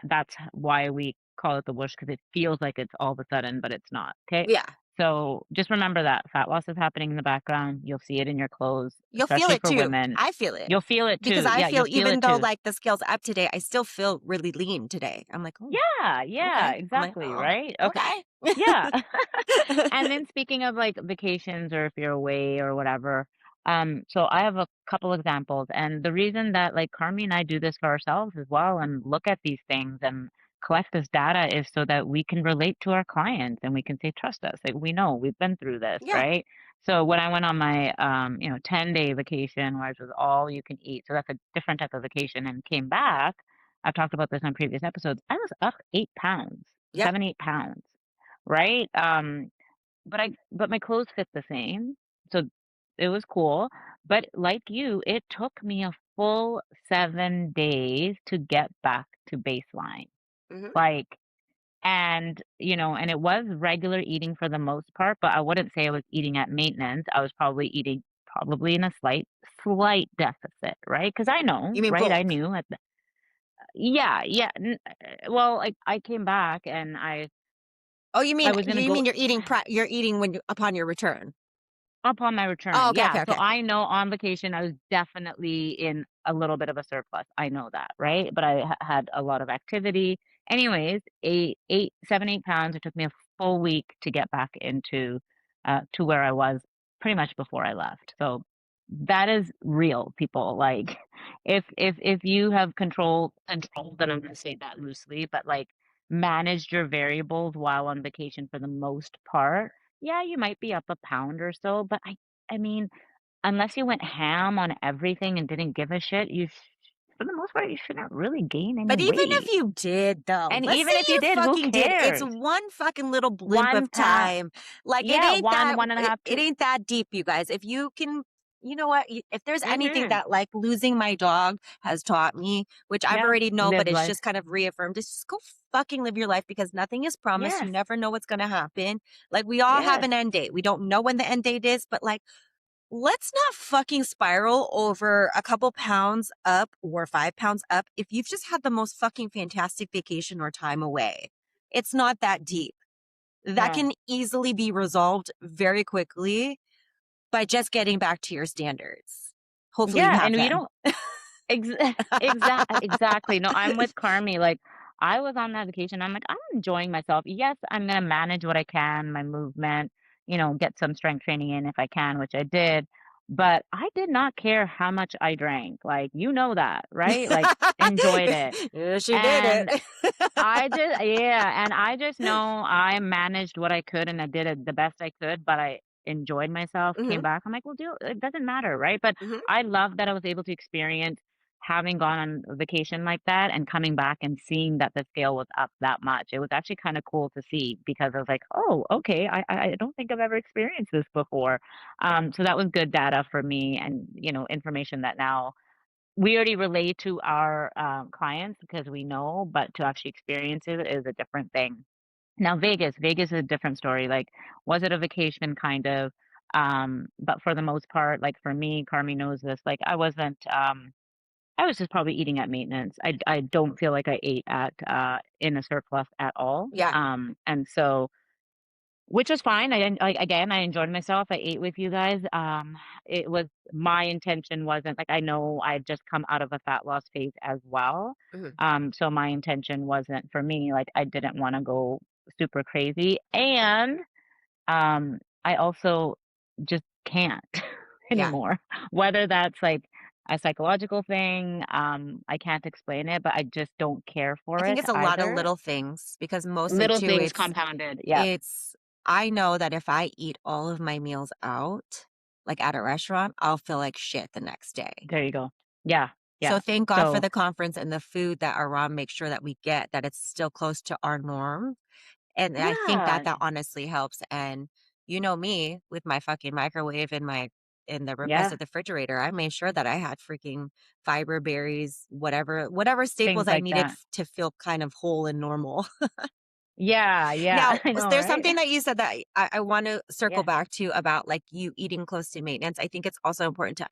that's why we call it the whoosh because it feels like it's all of a sudden, but it's not. Okay, Yeah. so just remember that fat loss is happening in the background. You'll see it in your clothes, You'll feel especially it for too. women. I feel it You'll feel it because too. I Yeah, you'll feel feel even it though too. like the scale's up today, I still feel really lean today. I'm like, "Oh, Yeah, yeah, okay." I'm like, exactly, "Oh, right? Okay. okay." Yeah. And then speaking of like vacations or if you're away or whatever, so I have a couple examples. And the reason that like Carmi and I do this for ourselves as well and look at these things and collect this data is so that we can relate to our clients and we can say, trust us. Like we know we've been through this, Yeah. right? So when I went on my 10-day vacation where it was all you can eat, so that's a different type of vacation and came back, I've talked about this on previous episodes. I was up 8 pounds, Yeah. 7, 8 pounds, right? But my clothes fit the same, so it was cool, but like you, it took me a full 7 days to get back to baseline, Mhm. like and it was regular eating for the most part, but I wouldn't say I was eating at maintenance, I was probably eating probably in a slight deficit, right? Because I know, You mean right? I bulk? knew at the Yeah, yeah, well, like, I came back and Oh, I was gonna you go mean you're eating when you upon your return? upon my Oh, return, okay, okay, yeah, so okay. I know on vacation, I was definitely in a little bit of a surplus, I know that, right? But I had a lot of activity. Anyways, 7, 8 pounds, it took me a full week to get back to where I was pretty much before I left, so that is real, people, like, if you have controlled, and I'm gonna say that loosely, but, like, managed your variables while on vacation for the most part, yeah, you might be up a pound or so, but I mean, unless you went ham on everything and didn't give a shit, for the most part, you shouldn't really gain any But even if weight. you did though, And let's say even if you you did, who fucking did, it's cares? one fucking little blimp 1 of pound, time. Like yeah, 1, one and a it, half, it 2. ain't that deep, you guys. If you can, you know what? If there's anything Mhm. that like losing my dog has taught me, which I've Yeah, already know, but live it's life. just kind of reaffirmed, is just go fucking live your life because nothing is promised. You Yes, never know what's gonna happen. Like we all have yes. an end date. We don't know when the end date is, but like let's not fucking spiral over a couple pounds up or 5 pounds up if you've just had the most fucking fantastic vacation or time away. It's not that deep. That No. can easily be resolved very quickly by just getting back to your standards. Hopefully you Yeah, have and you them. don't exactly. No, I'm with Carmi, like, I was on that vacation, I'm like, "I'm enjoying myself. Yes, I'm gonna manage what I can, my movement, get some strength training in if I can," which I did, but I did not care how much I drank, like, you know that, right? Like, enjoyed it, Yeah, she did and it. I just know I managed what I could and I did it the best I could, but I enjoyed myself, came Hmm. back, I'm like, "Well, it doesn't matter," right? But Hmm. I love that I was able to experience having gone on a vacation like that and coming back and seeing that the scale was up that much. It was actually kinda cool to see because I was like, "Oh, okay, I don't think I've ever experienced this before." So that was good data for me and, information that now we already relate to our, clients because we know, but to actually experience it is a different thing. Now Vegas is a different story, like, was it a vacation? Kind of, but for the most part, like, for me, Carmi knows this, like, I was just probably eating at maintenance. I don't feel like I ate in a surplus at all, Yeah. and so which was fine. I didn't like, again, I enjoyed myself. I ate with you guys. It was my intention wasn't like I know I'd just come out of a fat loss phase as well. Hmm. So my intention wasn't for me, like I didn't want to go super crazy. And I also just can't Yeah. anymore. Whether that's like a psychological thing, I can't explain it, but I just don't care I for think it it's a lot of either. little things because mostly Little too, things compounded. Yeah, it's I know that if I eat all of my meals out, like at a restaurant, I'll feel like shit the next day. there you go. Yeah, So yeah. thank God for So the conference and the food that our mom makes sure that we get, that it's still close to our norm. And I think that yeah, that honestly helps. And you know me with my fucking microwave and my in the rest yeah, of the refrigerator, I made sure that I had freaking fiber berries, whatever things staples I like needed that. to feel kind of whole and normal. Yeah, yeah, Now, I was know, there right? something that you said that I want to circle Yeah, back to about like you eating close to maintenance? I think it's also important to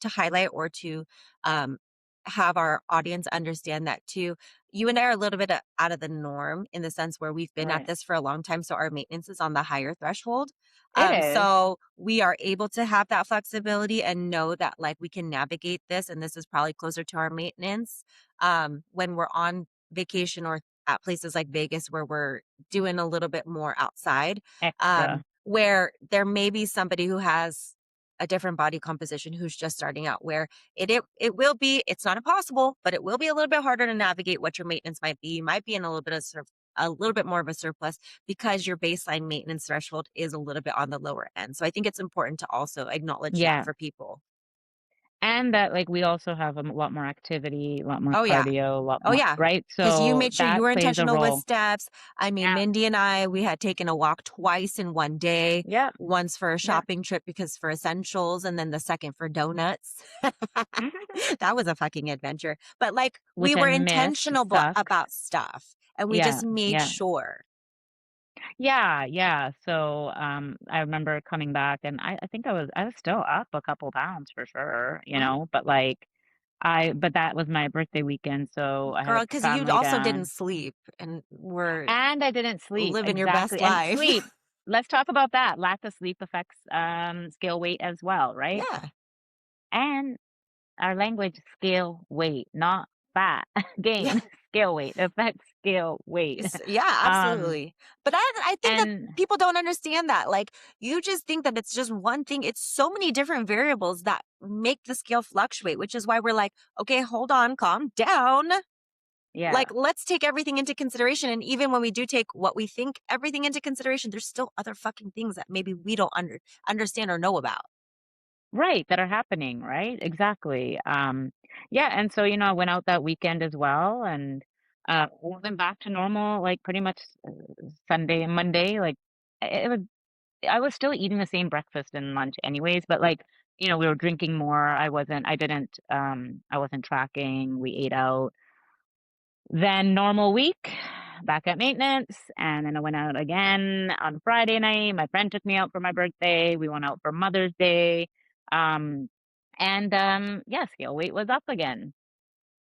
to highlight or to um have our audience understand that too. You and I are a little bit out of the norm in the sense where we've been at right. this for a long time, so our maintenance is on the higher threshold. It is. So we are able to have that flexibility and know that like we can navigate this, and this is probably closer to our maintenance when we're on vacation or at places like Vegas where we're doing a little bit more outside, Extra. where there may be somebody who has a different body composition who's just starting out where it will be, it's not impossible, but it will be a little bit harder to navigate what your maintenance might be. You might be in a little bit of a little bit more of a surplus because your baseline maintenance threshold is a little bit on the lower end. So I think it's important to also acknowledge that Yeah. for people. And that, like, we also have lot more activity, a lot more Oh yeah. cardio, a lot Oh, more, yeah, right? because you So made sure you that were plays a intentional with role. steps. I mean, Yeah. Mindy and I, we had taken a walk twice in one day, Yeah. once for a Yeah. shopping trip because for essentials, and then the second for donuts. That was a fucking adventure. But, like, we Which I were missed, intentional sucks. about stuff, and we Yeah, just made yeah. sure. Yeah, yeah. So, I remember coming back and I think I was still up a couple pounds for sure, Mhm. but like but that was my birthday weekend, so I Girl, had because you family also didn't down. sleep and were And I didn't sleep, living your best exactly. And life. sleep, let's talk about that. Lack of sleep affects scale weight as well, right? Yeah. And our language, scale weight, not fat Yeah. gain, scale weight affects scale weight. Yeah, Um absolutely. But I think that and people don't understand that. Like, you just think that it's just one thing. It's so many different variables that make the scale fluctuate, which is why we're like, okay, hold on, calm down. yeah. Like, let's take everything into consideration. And even when we do take what we think everything into consideration, there's still other fucking things that maybe we don't understand or know about. Right, that are happening, right? Exactly. Yeah, and so, I went out that weekend as well and went back to normal like pretty much Sunday and Monday. Like it was I was still eating the same breakfast and lunch anyways, but like, we were drinking more. I wasn't tracking. We ate out. Then normal week, back at maintenance, and then I went out again on Friday night. My friend took me out for my birthday. We went out for Mother's Day. Um, yeah, scale weight was up again.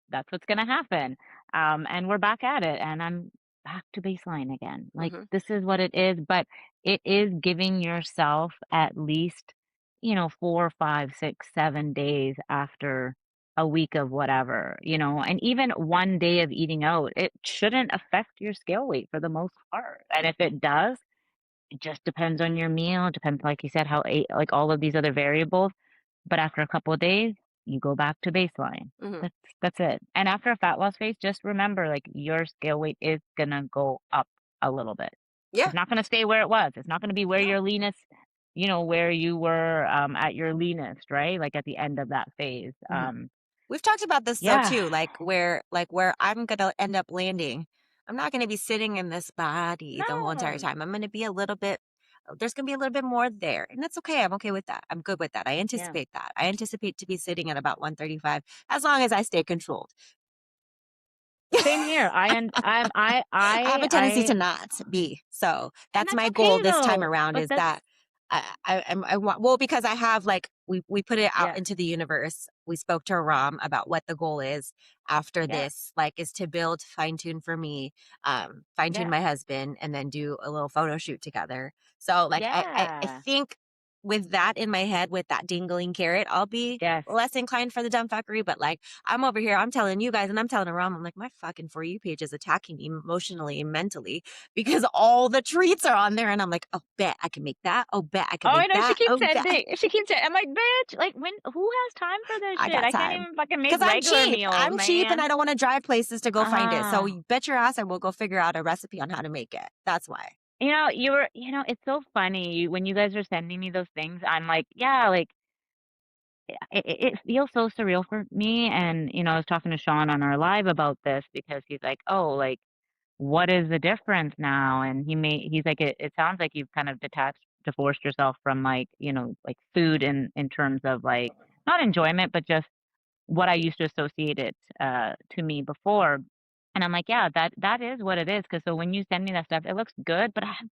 That's what's gonna happen. And we're back at it, and I'm back to baseline again. Like, Hmm. this is what it is, but it is giving yourself at least, 4, 5, 6, 7 days after a week of whatever, and even one day of eating out, it shouldn't affect your scale weight for the most part. And if it does, it just depends on your meal. It depends, like you said, like all of these other variables. But after a couple of days, you go back to baseline. Hmm. That's it. And after a fat loss phase, just remember, like, your scale weight is gonna go up a little bit. Yeah. It's not gonna stay where it was. It's not gonna be where No. your leanest, where you were at your leanest, right? Like at the end of that phase. Mhm. We've talked about this though Yeah. too, like where I'm gonna end up landing. I'm not gonna be sitting in this body the whole entire No. time. I'm gonna be a little bit there's gonna be a little bit more there. And that's okay. I'm okay with that. I'm good with that. I Yeah. anticipate that. I anticipate to be sitting at about 135 as long as I stay controlled. Same here. I have a tendency I to not be. So and that's that's my goal okay this time though. around But is that's that I want, well, because I have like we put it out yeah. into the universe. We spoke to Ram about what the goal is after Yeah. this, like is to build, fine tune for me, fine tune Yeah. my husband, and then do a little photo shoot together. So like I Yeah. think with that in my head, with that dingling carrot, I'll be Yes. less inclined for the dumb fuckery. But like I'm over here, I'm telling you guys, and I'm telling Ram, I'm like, my fucking For You page is attacking me emotionally and mentally because all the treats are on there. And I'm like, oh, bet I can make that. Oh, bet I Oh, can I make know, she that. keeps Oh, bet sending she keeps saying I'm like, "Bitch, like, who has time for this I shit? got I can't time. even fucking make Because I'm regular cheap. meals, I'm cheap and man." I don't want to drive places to go find it. So Ah, you bet your ass I will go figure out a recipe on how to make it. That's why. it's so funny, when you guys are sending me those things, I'm like, yeah, like, it feels so surreal for me, and, I was talking to Sean on our live about this because he's like, "Oh, like, what is the difference now?" And he's like, "It sounds like you've kind of divorced yourself from, like, like, food in terms of, like, not enjoyment, but just what I used to associate it, to me before." And I'm like, "Yeah, that is what it is." Because so when you send me that stuff, it looks good, but I have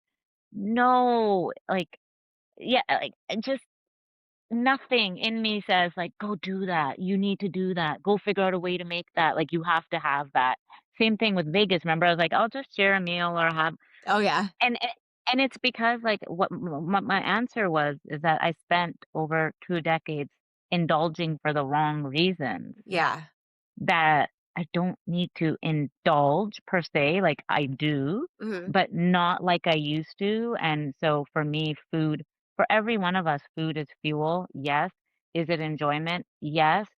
no, like yeah, like, just nothing in me says, like, "Go do that. You need to do that. Go figure out a way to make that." Like, you have to have that. Same thing with Vegas, remember? I was like, "I'll just share a meal or have" Oh, yeah. and and it's because, like, what my answer was is that I spent over 2 decades indulging for the wrong reasons. Yeah. That I don't need to indulge per se, like I do, Mhm. but not like I used to, and so for me, food for every one of us, food is fuel, yes. Is it enjoyment? Yes,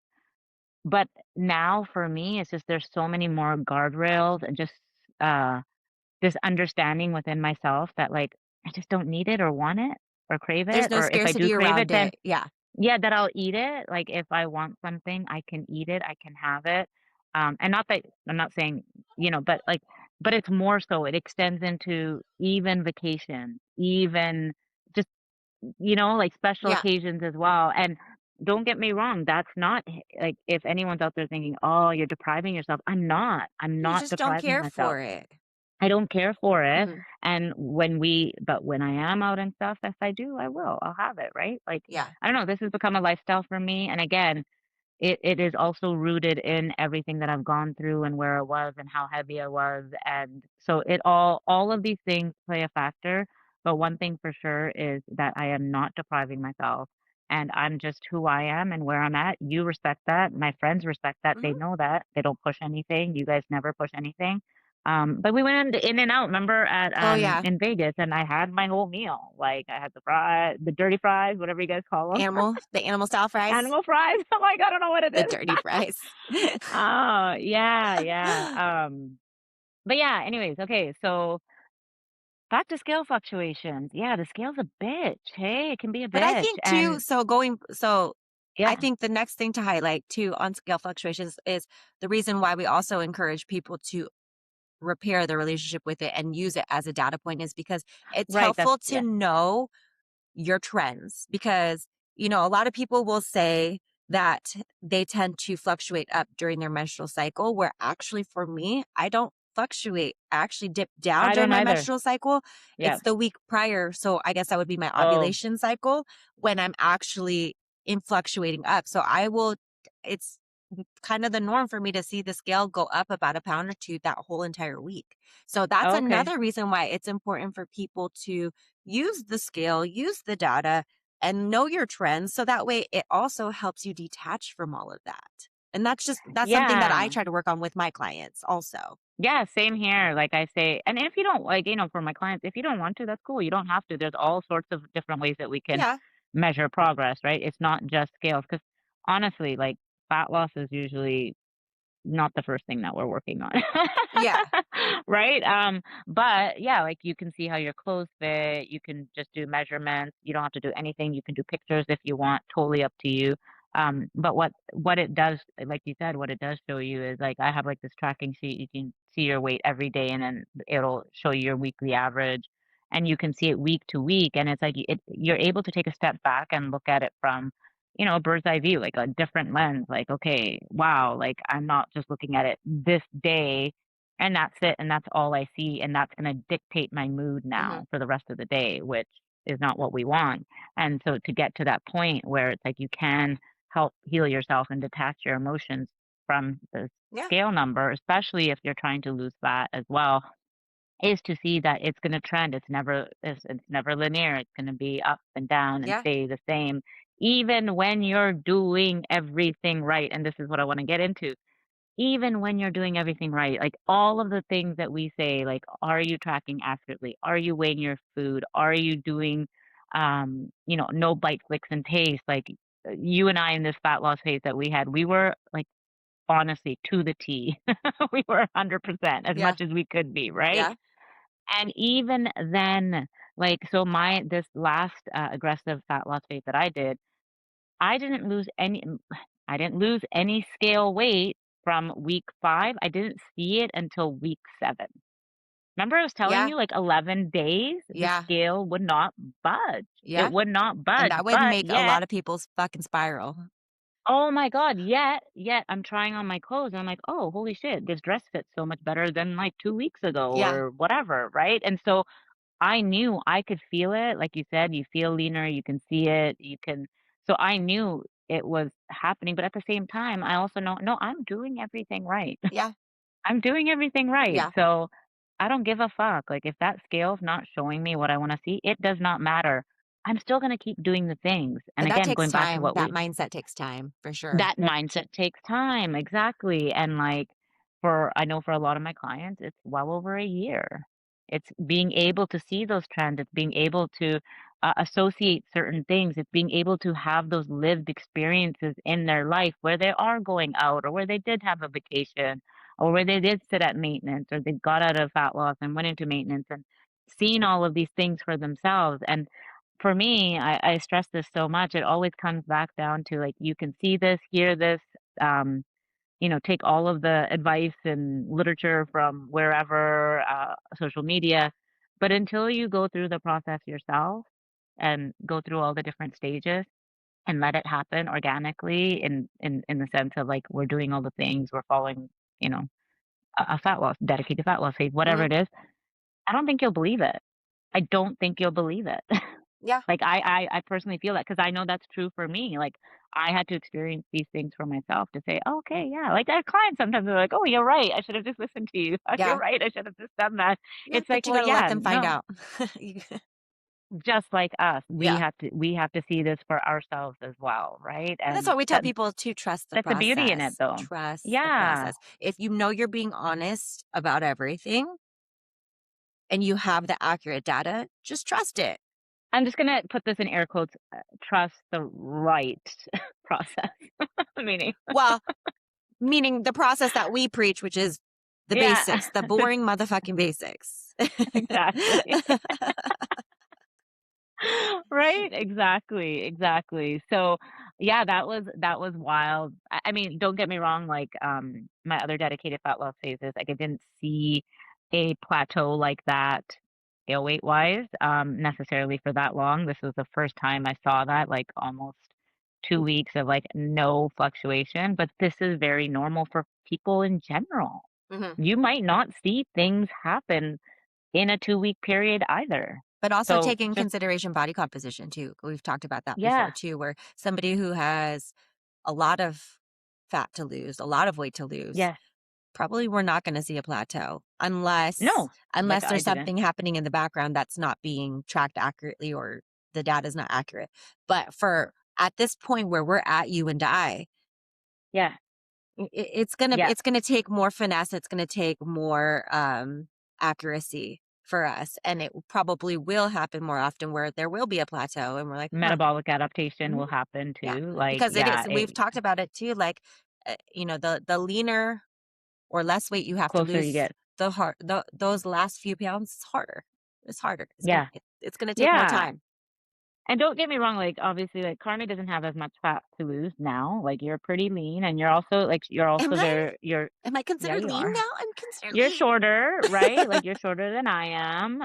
but now for me, it's just there's so many more guardrails and just, uh, this understanding within myself that, like, I just don't need it or want it or crave There's it, no or if I do scarcity crave it, around then it. Yeah. yeah, that I'll eat it, like, if I want something, I can eat it, I can have it, and not that I'm not saying, but, like but it's more so, it extends into even vacations, even just, like, special Yeah. occasions as well, and don't get me wrong, that's not like, if anyone's out there thinking, "Oh, you're depriving yourself," I'm You not just don't depriving care myself. for it. I don't care for it, Mhm. and when I am out and stuff, if I do, I will, I'll have it, right? Like, Yeah. I don't know, this has become a lifestyle for me, and again, it is also rooted in everything that I've gone through and where I was and how heavy I was, and so it all of these things play a factor, but one thing for sure is that I am not depriving myself, and I'm just who I am and where I'm at. You respect that, my friends respect that, they Mhm. know that, they don't push anything, you guys never push anything, but we went in and out, remember, at, Oh, yeah. in Vegas, and I had my whole meal, like, I had the dirty fries, whatever you guys call them. The animal style fries, Animal fries? I'm like, I don't know what it the is. dirty fries. Oh, yeah, yeah, but yeah, anyways, okay, so back to scale fluctuations. Yeah, the scale's a bitch, hey? It can be a But I bitch, think too, and I yeah, think the next thing to highlight too on scale fluctuations is the reason why we also encourage people to repair their relationship with it and use it as a data point is because it's right, that's helpful to yeah. know your trends because a lot of people will say that they tend to fluctuate up during their menstrual cycle where actually for me I don't fluctuate. I actually dip down I during don't my either. menstrual cycle. Yeah. It's the week prior, so I guess that would be my Oh, ovulation cycle when I'm actually in fluctuating up. So I will it's kind of the norm for me to see the scale go up about a pound or two that whole entire week. So that's okay. another reason why it's important for people to use the scale, use the data, and know your trends. So that way it also helps you detach from all of that. And that's something that I Yeah. try to work on with my clients also. Yeah, same here, like I say and if you don't like, for my clients, if you don't want to, that's cool, you don't have to, there's all sorts of different ways that we can Yeah. measure progress, right? It's not just scales, because honestly, like, fat loss is usually not the first thing that we're working on. Yeah. Right? But yeah, like, you can see how your clothes fit, you can just do measurements, you don't have to do anything, you can do pictures if you want, totally up to you. But what it does, like you said, what it does show you is, like, I have, like, this tracking sheet, you can see your weight every day, and then it'll show you your weekly average, and you can see it week to week, and it's like you're able to take a step back and look at it from a bird's eye view, like a different lens, like, okay, wow, like I'm not just looking at it this day and that's it and that's all I see and that's going to dictate my mood Hmm. now for the rest of the day, which is not what we want. And so to get to that point where it's like you can help heal yourself and detach your emotions from the Yeah. scale number, especially if you're trying to lose fat as well, is to see that it's gonna trend. It's never linear. It's gonna be up and down and Yeah. stay the same, even when you're doing everything right. And this is what I want to get into. Even when you're doing everything right, like all of the things that we say, like, are you tracking accurately? Are you weighing your food? Are you doing, no bite, flicks, and taste? Like you and I in this fat loss phase that we had, we were like honestly to the T. We were 100% as Yeah. much as we could be, right? Yeah. And even then, like, so this last, aggressive fat loss phase that I did, I didn't lose any I didn't lose any scale weight from week 5, I didn't see it until week 7. Remember I was telling Yeah. you, like, 11 days, the Yeah. scale would not budge. It Yeah. would not And budge, that would but make a yet lot of people's fucking spiral. Oh my god, yet I'm trying on my clothes, and I'm like, "Oh, holy shit, this dress fits so much better than, like, 2 weeks ago," Yeah, or whatever, right? And so, I knew I could feel it, like you said, you feel leaner, you can see it, you can so I knew it was happening, but at the same time, I also know, "No, I'm doing everything right." yeah, I'm doing everything right, yeah. so I don't give a fuck, like, if that scale's not showing me what I wanna see, it does not matter. I'm still gonna keep doing the things, and And that again, takes going back to time. what That we mindset takes time for sure. that mindset takes time, exactly, and, like, for I know for a lot of my clients, it's well over a year. It's being able to see those trends, it's being able to, associate certain things, it's being able to have those lived experiences in their life where they are going out or where they did have a vacation or where they did sit at maintenance or they got out of fat loss and went into maintenance and seen all of these things for themselves, and for me, I stress this so much, it always comes back down to, like, you can see this, hear this, um, take all of the advice and literature from wherever, social media, but until you go through the process yourself and go through all the different stages and let it happen organically in the sense of, like, we're doing all the things, we're following, you know, a fat loss dedicated fat loss phase, whatever Mhm. it is, I don't think you'll believe it. I don't think you'll believe it. Yeah, Like, I personally feel that because I know that's true for me, like, I had to experience these things for myself to say, "Oh, "Okay, yeah," like, our clients sometimes are like, "Oh, you're right, I should have just listened to you. You're yeah, right, I should have just done that." yeah, It's like, but you "Well, gotta let yeah, them find no." out. You Just like us, yeah, we have to see this for ourselves as well, right? and that's And what we tell people to trust the that's the beauty in it, process. though. Trust the Yeah. process. If you know you're being honest about everything and you have the accurate data, just trust it. I'm just gonna put this in air quotes, trust the right process, meaning Well, meaning the process that we preach, which is the yeah, basics, the boring motherfucking basics. exactly. Right? Exactly, exactly. So, yeah, that was wild. I mean, don't get me wrong, like, my other dedicated fat loss phases, like, I didn't see a plateau like that scale weight wise, necessarily for that long. This was the first time I saw that, like, almost 2 weeks of, like, no fluctuation, but this is very normal for people in general. Mhm. You might not see things happen in a 2-week period either. But also So, take in just consideration body composition too. We've talked about that before yeah. too, where somebody who has a lot of fat to lose, a lot of weight to lose, Yes. probably we're not going to see a plateau unless No, like I there's didn't. something happening in the background that's not being tracked accurately or the data is not accurate. But for at this point where we're at, you and I, Yeah, yeah, it's gonna take more finesse. It's gonna take more accuracy for us, and it probably will happen more often where there will be a plateau, and we're like, huh. metabolic adaptation Mhm. will happen Yeah, too, like, because it is. yeah, We've it talked about it too. Like, the leaner or less weight you have to closer you lose, get. those last few pounds, it's harder. It's harder. Yeah, It's gonna take more yeah, time. and don't get me wrong, like, obviously, like, Carmi doesn't have as much fat to lose now, like, you're pretty lean, and you're also, like, you're Am also I? very you're Am I yeah, considered you lean are. now? I'm considered You're lean. shorter, right? Like, you're shorter than I am,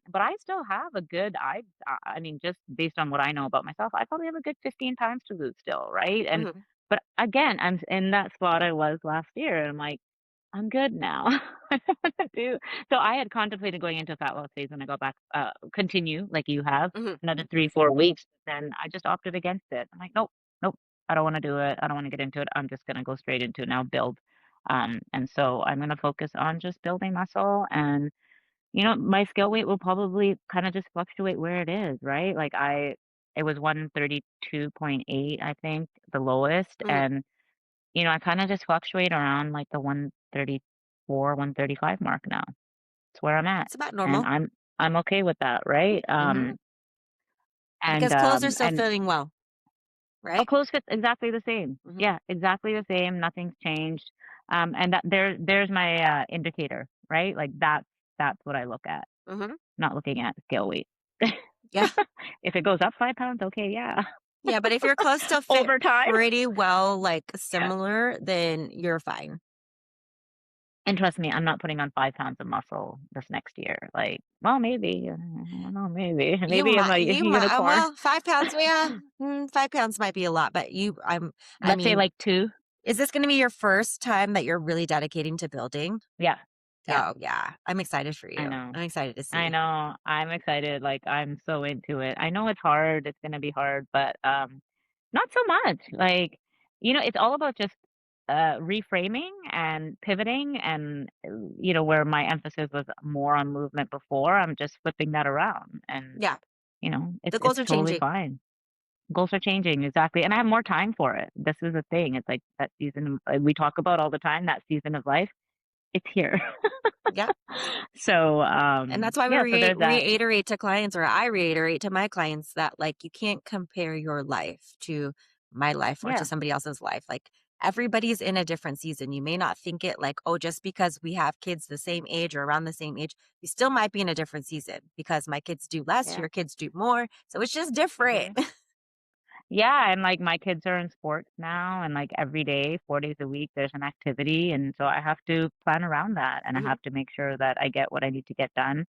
but I still have a good I mean, just based on what I know about myself, I probably have a good 15 pounds to lose still, right? And Mhm, but again, I'm in that spot I was last year, and I'm like, "I'm good now." I don't wanna do so I had contemplated going into a fat loss phase when I got back, continue like you have, mhm. another 3, 4 weeks, then I just opted against it. I'm like, "Nope, nope, I don't wanna do it. I don't wanna get into it. I'm just gonna go straight into now build." And so I'm gonna focus on just building muscle and, my scale weight will probably kinda just fluctuate where it is, right? Like it was 132.8, I think, the lowest, Mhm. and I kinda just fluctuate around, like, the 134, 135 mark now. It's where I'm at, It's about and normal. I'm okay with that, right? Mhm. And, Because clothes are um, still and fitting well, our right? clothes fit exactly the same. Mhm, Yeah, exactly the same, nothing's changed, and there's my, indicator, right? Like, that's what I look at, mhm. not looking at scale weight. Yeah. If it goes up 5 pounds, okay, yeah. Yeah, but if your clothes still fit Over time. pretty well, like, Yeah. similar, then you're fine. And trust me, I'm not putting on 5 pounds of muscle this next year, like, well, maybe, I don't know, maybe, maybe I'm a You might, unicorn. well, 5 pounds, yeah, 5 pounds might be a lot, but I Let's say, mean, like, 2. is this going to be your first time that you're really dedicating to building? Yeah, yeah, Oh, yeah. I'm excited for I you. know. I'm excited to I see. know, I'm excited, like, I'm so into it. I know it's hard, it's gonna be hard, but, not so much, like, it's all about just, reframing and pivoting and, where my emphasis was more on movement before, I'm just flipping that around and, Yeah. it's The goals it's are totally changing. fine. Goals are changing, exactly, and I have more time for it. This is the thing, it's like that season we talk about all the time, that season of life, it's here. Yeah. So, And that's why we yeah, so there's that. reiterate to clients, or I reiterate to my clients, that like you can't compare your life to my life or to Yeah, somebody else's life. Like everybody's in a different season. You may not think it like, oh, just because we have kids the same age or around the same age, we still might be in a different season because my kids do less, yeah, your kids do more. So it's just different. mhm. Yeah, and, like, my kids are in sports now, and, like, every day, 4 days a week, there's an activity, and so I have to plan around that, and I Mhm. have to make sure that I get what I need to get done,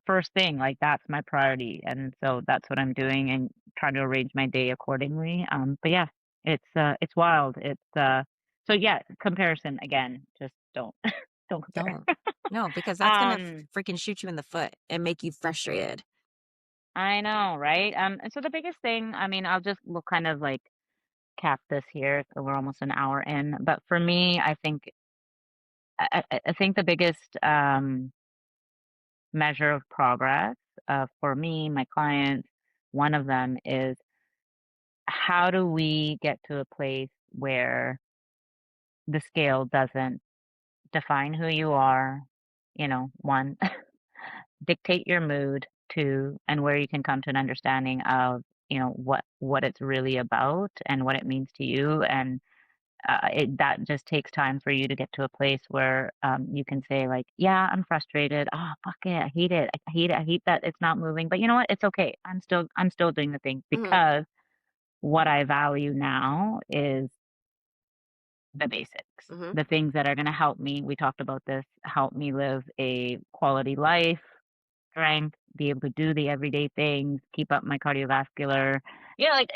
first thing, like, that's my priority, and so that's what I'm doing and trying to arrange my day accordingly, but yeah, it's wild, so yeah, comparison, again, just don't don't compare. Don't. No, because that's going to Um, freaking shoot you in the foot and make you frustrated. I know, right? And so the biggest thing, I mean, I'll just look kind of, like, cap this here, so we're almost an hour in. But for me, I think the biggest measure of progress for me, my clients, one of them is how do we get to a place where the scale doesn't define who you are, one, dictate your mood, two, and where you can come to an understanding of, what it's really about and what it means to you and that just takes time for you to get to a place where you can say like, yeah, I'm frustrated. Oh, fuck it. I hate it. I hate it. I hate that it's not moving. But you know what? It's okay. I'm still doing the thing Mhm. because what I value now is the basics, Mhm. the things that are going to help me. We talked about this, help me live a quality life, strength, be able to do the everyday things, keep up my cardiovascular, like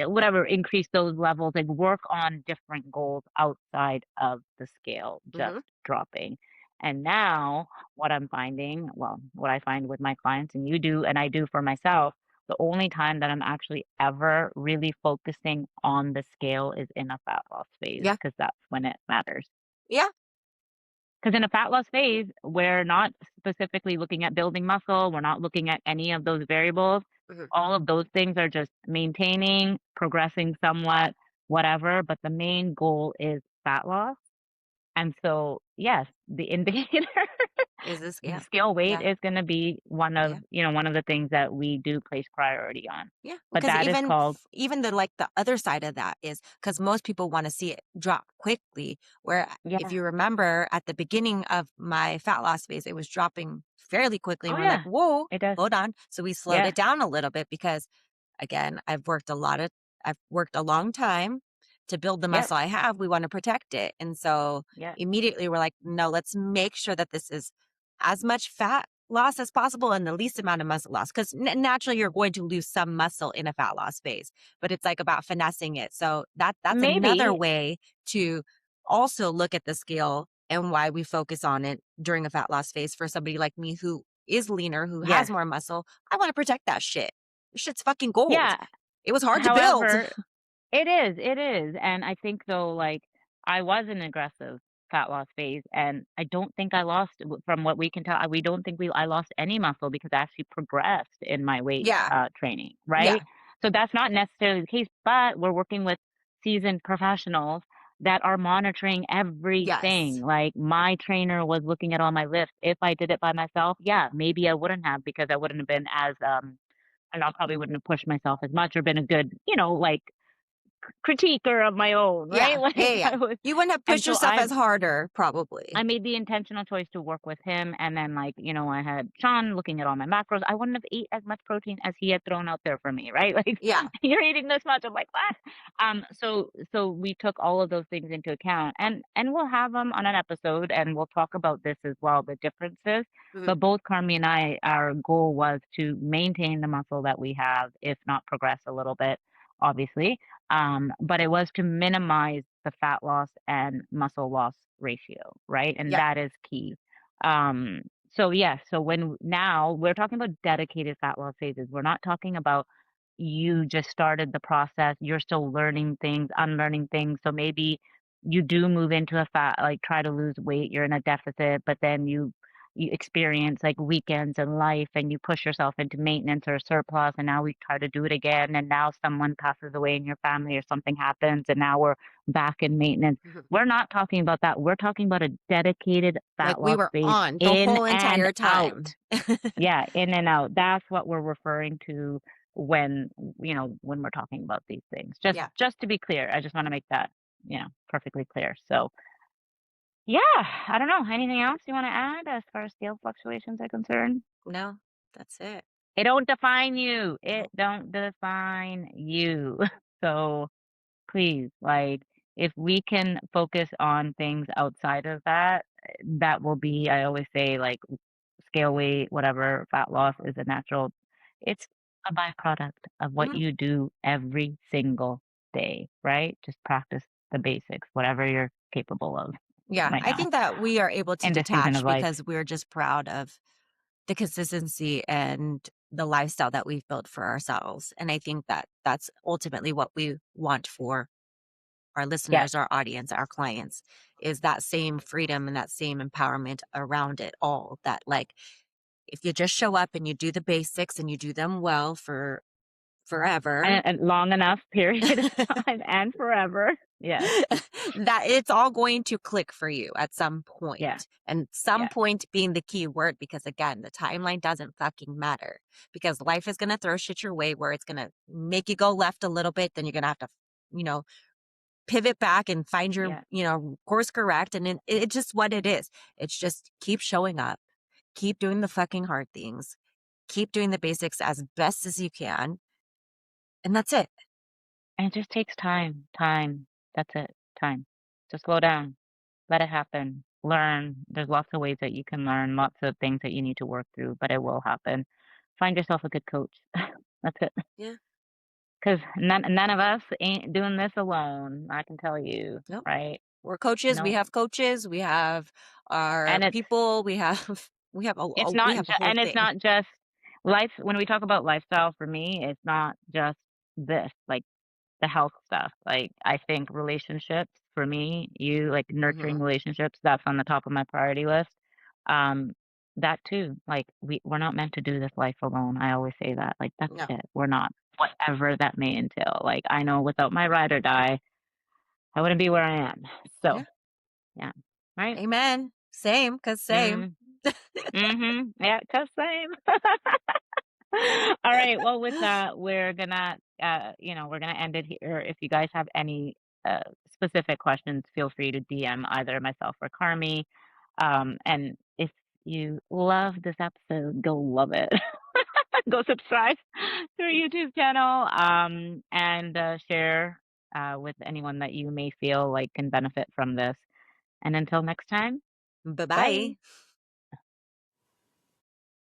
whatever, increase those levels, like work on different goals outside of the scale, just Mhm. dropping. And now what I find with my clients and you do, and I do for myself, the only time that I'm actually ever really focusing on the scale is in a fat loss phase Yeah. because that's when it matters. Yeah. Because in a fat loss phase, we're not specifically looking at building muscle, we're not looking at any of those variables. Mhm. All of those things are just maintaining, progressing somewhat, whatever, but the main goal is fat loss. And so, yes, the indicator, Is this, the yeah. scale weight Yeah. is gonna be Yeah. one of the things that we do place priority on. Yeah, But because that is called even the like the other side of that is because most people want to see it drop quickly. Where if yeah. you remember at the beginning of my fat loss phase, it was dropping fairly quickly, Oh, and we're like, yeah, "Whoa, it does. hold on!" So we slowed Yeah, it down a little bit because, again, I've worked a long time to build the yep, muscle I have. We want to protect it, and so yeah, immediately we're like, "No, let's make sure that this is as much fat loss as possible and the least amount of muscle loss because naturally you're going to lose some muscle in a fat loss phase, but it's like about finessing it. So that's another maybe, way to also look at the scale and why we focus on it during a fat loss phase. For somebody like me who is leaner, who has yes, more muscle, I want to protect that shit. This shit's fucking gold. yeah. It was hard to build. However, it is, and I think though, like, I was in aggressive fat loss phase, and I don't think I lost from what we can tell, we don't think I lost any muscle because I actually progressed in my weight, Yeah. training, Yeah. right? So that's not necessarily the case, but we're working with seasoned professionals that are monitoring everything. Yes. Like, my trainer was looking at all my lifts. If I did it by myself, yeah, maybe I wouldn't have because I wouldn't have been as, and I probably wouldn't have pushed myself as much or been a good, like critiquer of my own, right? Yeah. Yeah, Like yeah. I was, You wouldn't have and pushed so yourself as harder, probably. I made the intentional choice to work with him, and then, like, I had Sean looking at all my macros. I wouldn't have ate as much protein as he had thrown out there for me, right? Like, Yeah. "You're eating this much." I'm like, "What?" So we took all of those things into account, and we'll have them on an episode, and we'll talk about this as well, the differences. Mhm, But both Carmi and I, our goal was to maintain the muscle that we have, if not progress a little bit, obviously. But it was to minimize the fat loss and muscle loss ratio, right? And yep. that is key. Um, so yeah, so when now we're talking about dedicated fat loss phases, we're not talking about you just started the process, you're still learning things, unlearning things. So maybe you do move into a fat, like try to lose weight, you're in a deficit, but then you experience like weekends in life and you push yourself into maintenance or surplus and now we try to do it again and now someone passes away in your family or something happens and now we're back in maintenance. Mhm. We're not talking about that. We're talking about a dedicated Like, fat we loss were phase on the in whole and entire out. time. Yeah, in and out. That's what we're referring to when, when we're talking about these things. Just Yeah. just to be clear, I just want to make that, perfectly clear. So, yeah, I don't know. Anything else you want to add as far as scale fluctuations are concerned? No, that's it. It don't define you. It Nope. don't define you. So, please, like, if we can focus on things outside of that, that will be, I always say, like, scale weight, whatever, fat loss is a natural, it's a byproduct of what Mhm. you do every single day, right? Just practice the basics, whatever you're capable of Yeah, right I now think that we are able to in this season of detach life. because we're just proud of the consistency and the lifestyle that we've built for ourselves, and I think that that's ultimately what we want for our Yes. listeners, our audience, our clients, is that same freedom and that same empowerment around it all. That, like, if you just show up and you do the basics and you do them well for forever, And long enough period of time and forever. Yes. that it's all going to click for you at some Yeah. point. And some Yeah. point being the key word, because again, the timeline doesn't fucking matter, because life is going to throw shit your way where it's going to make you go left a little bit. Then you're going to have to, you know, pivot back and find your, Yeah. course correct. And then it's just what it is. It's just keep showing up, keep doing the fucking hard things, keep doing the basics as best as you can. And that's it. And it just takes time. Time. That's it. Time. Just slow down. Let it happen. Learn. There's lots of ways that you can learn, lots of things that you need to work through, but it will happen. Find yourself a good coach. That's it. Yeah. Because none of us ain't doing this alone. I can tell you, Nope. right? We're coaches. We No, have coaches. We have our and people. We have we have a whole it's thing. not just life. When we talk about lifestyle, for me, it's not just this. Like the health stuff. Like, I think relationships for me, you like nurturing Hmm. relationships, that's on the top of my priority list. Um, that too, like we're not meant to do this life alone. I always say that. Like that's No. it. We're not. Whatever that may entail. Like I know without my ride or die, I wouldn't be where I am. So Yeah. yeah. Right? Amen. Same, cause same. Mm. Mm-hmm. Yeah, cause same. All right. Well, with that, we're gonna end it here. If you guys have any specific questions, feel free to DM either myself or Carmi. And if you love this episode, go love it. Go subscribe to our YouTube channel. And share with anyone that you may feel like can benefit from this. And until next time, Bye bye. bye.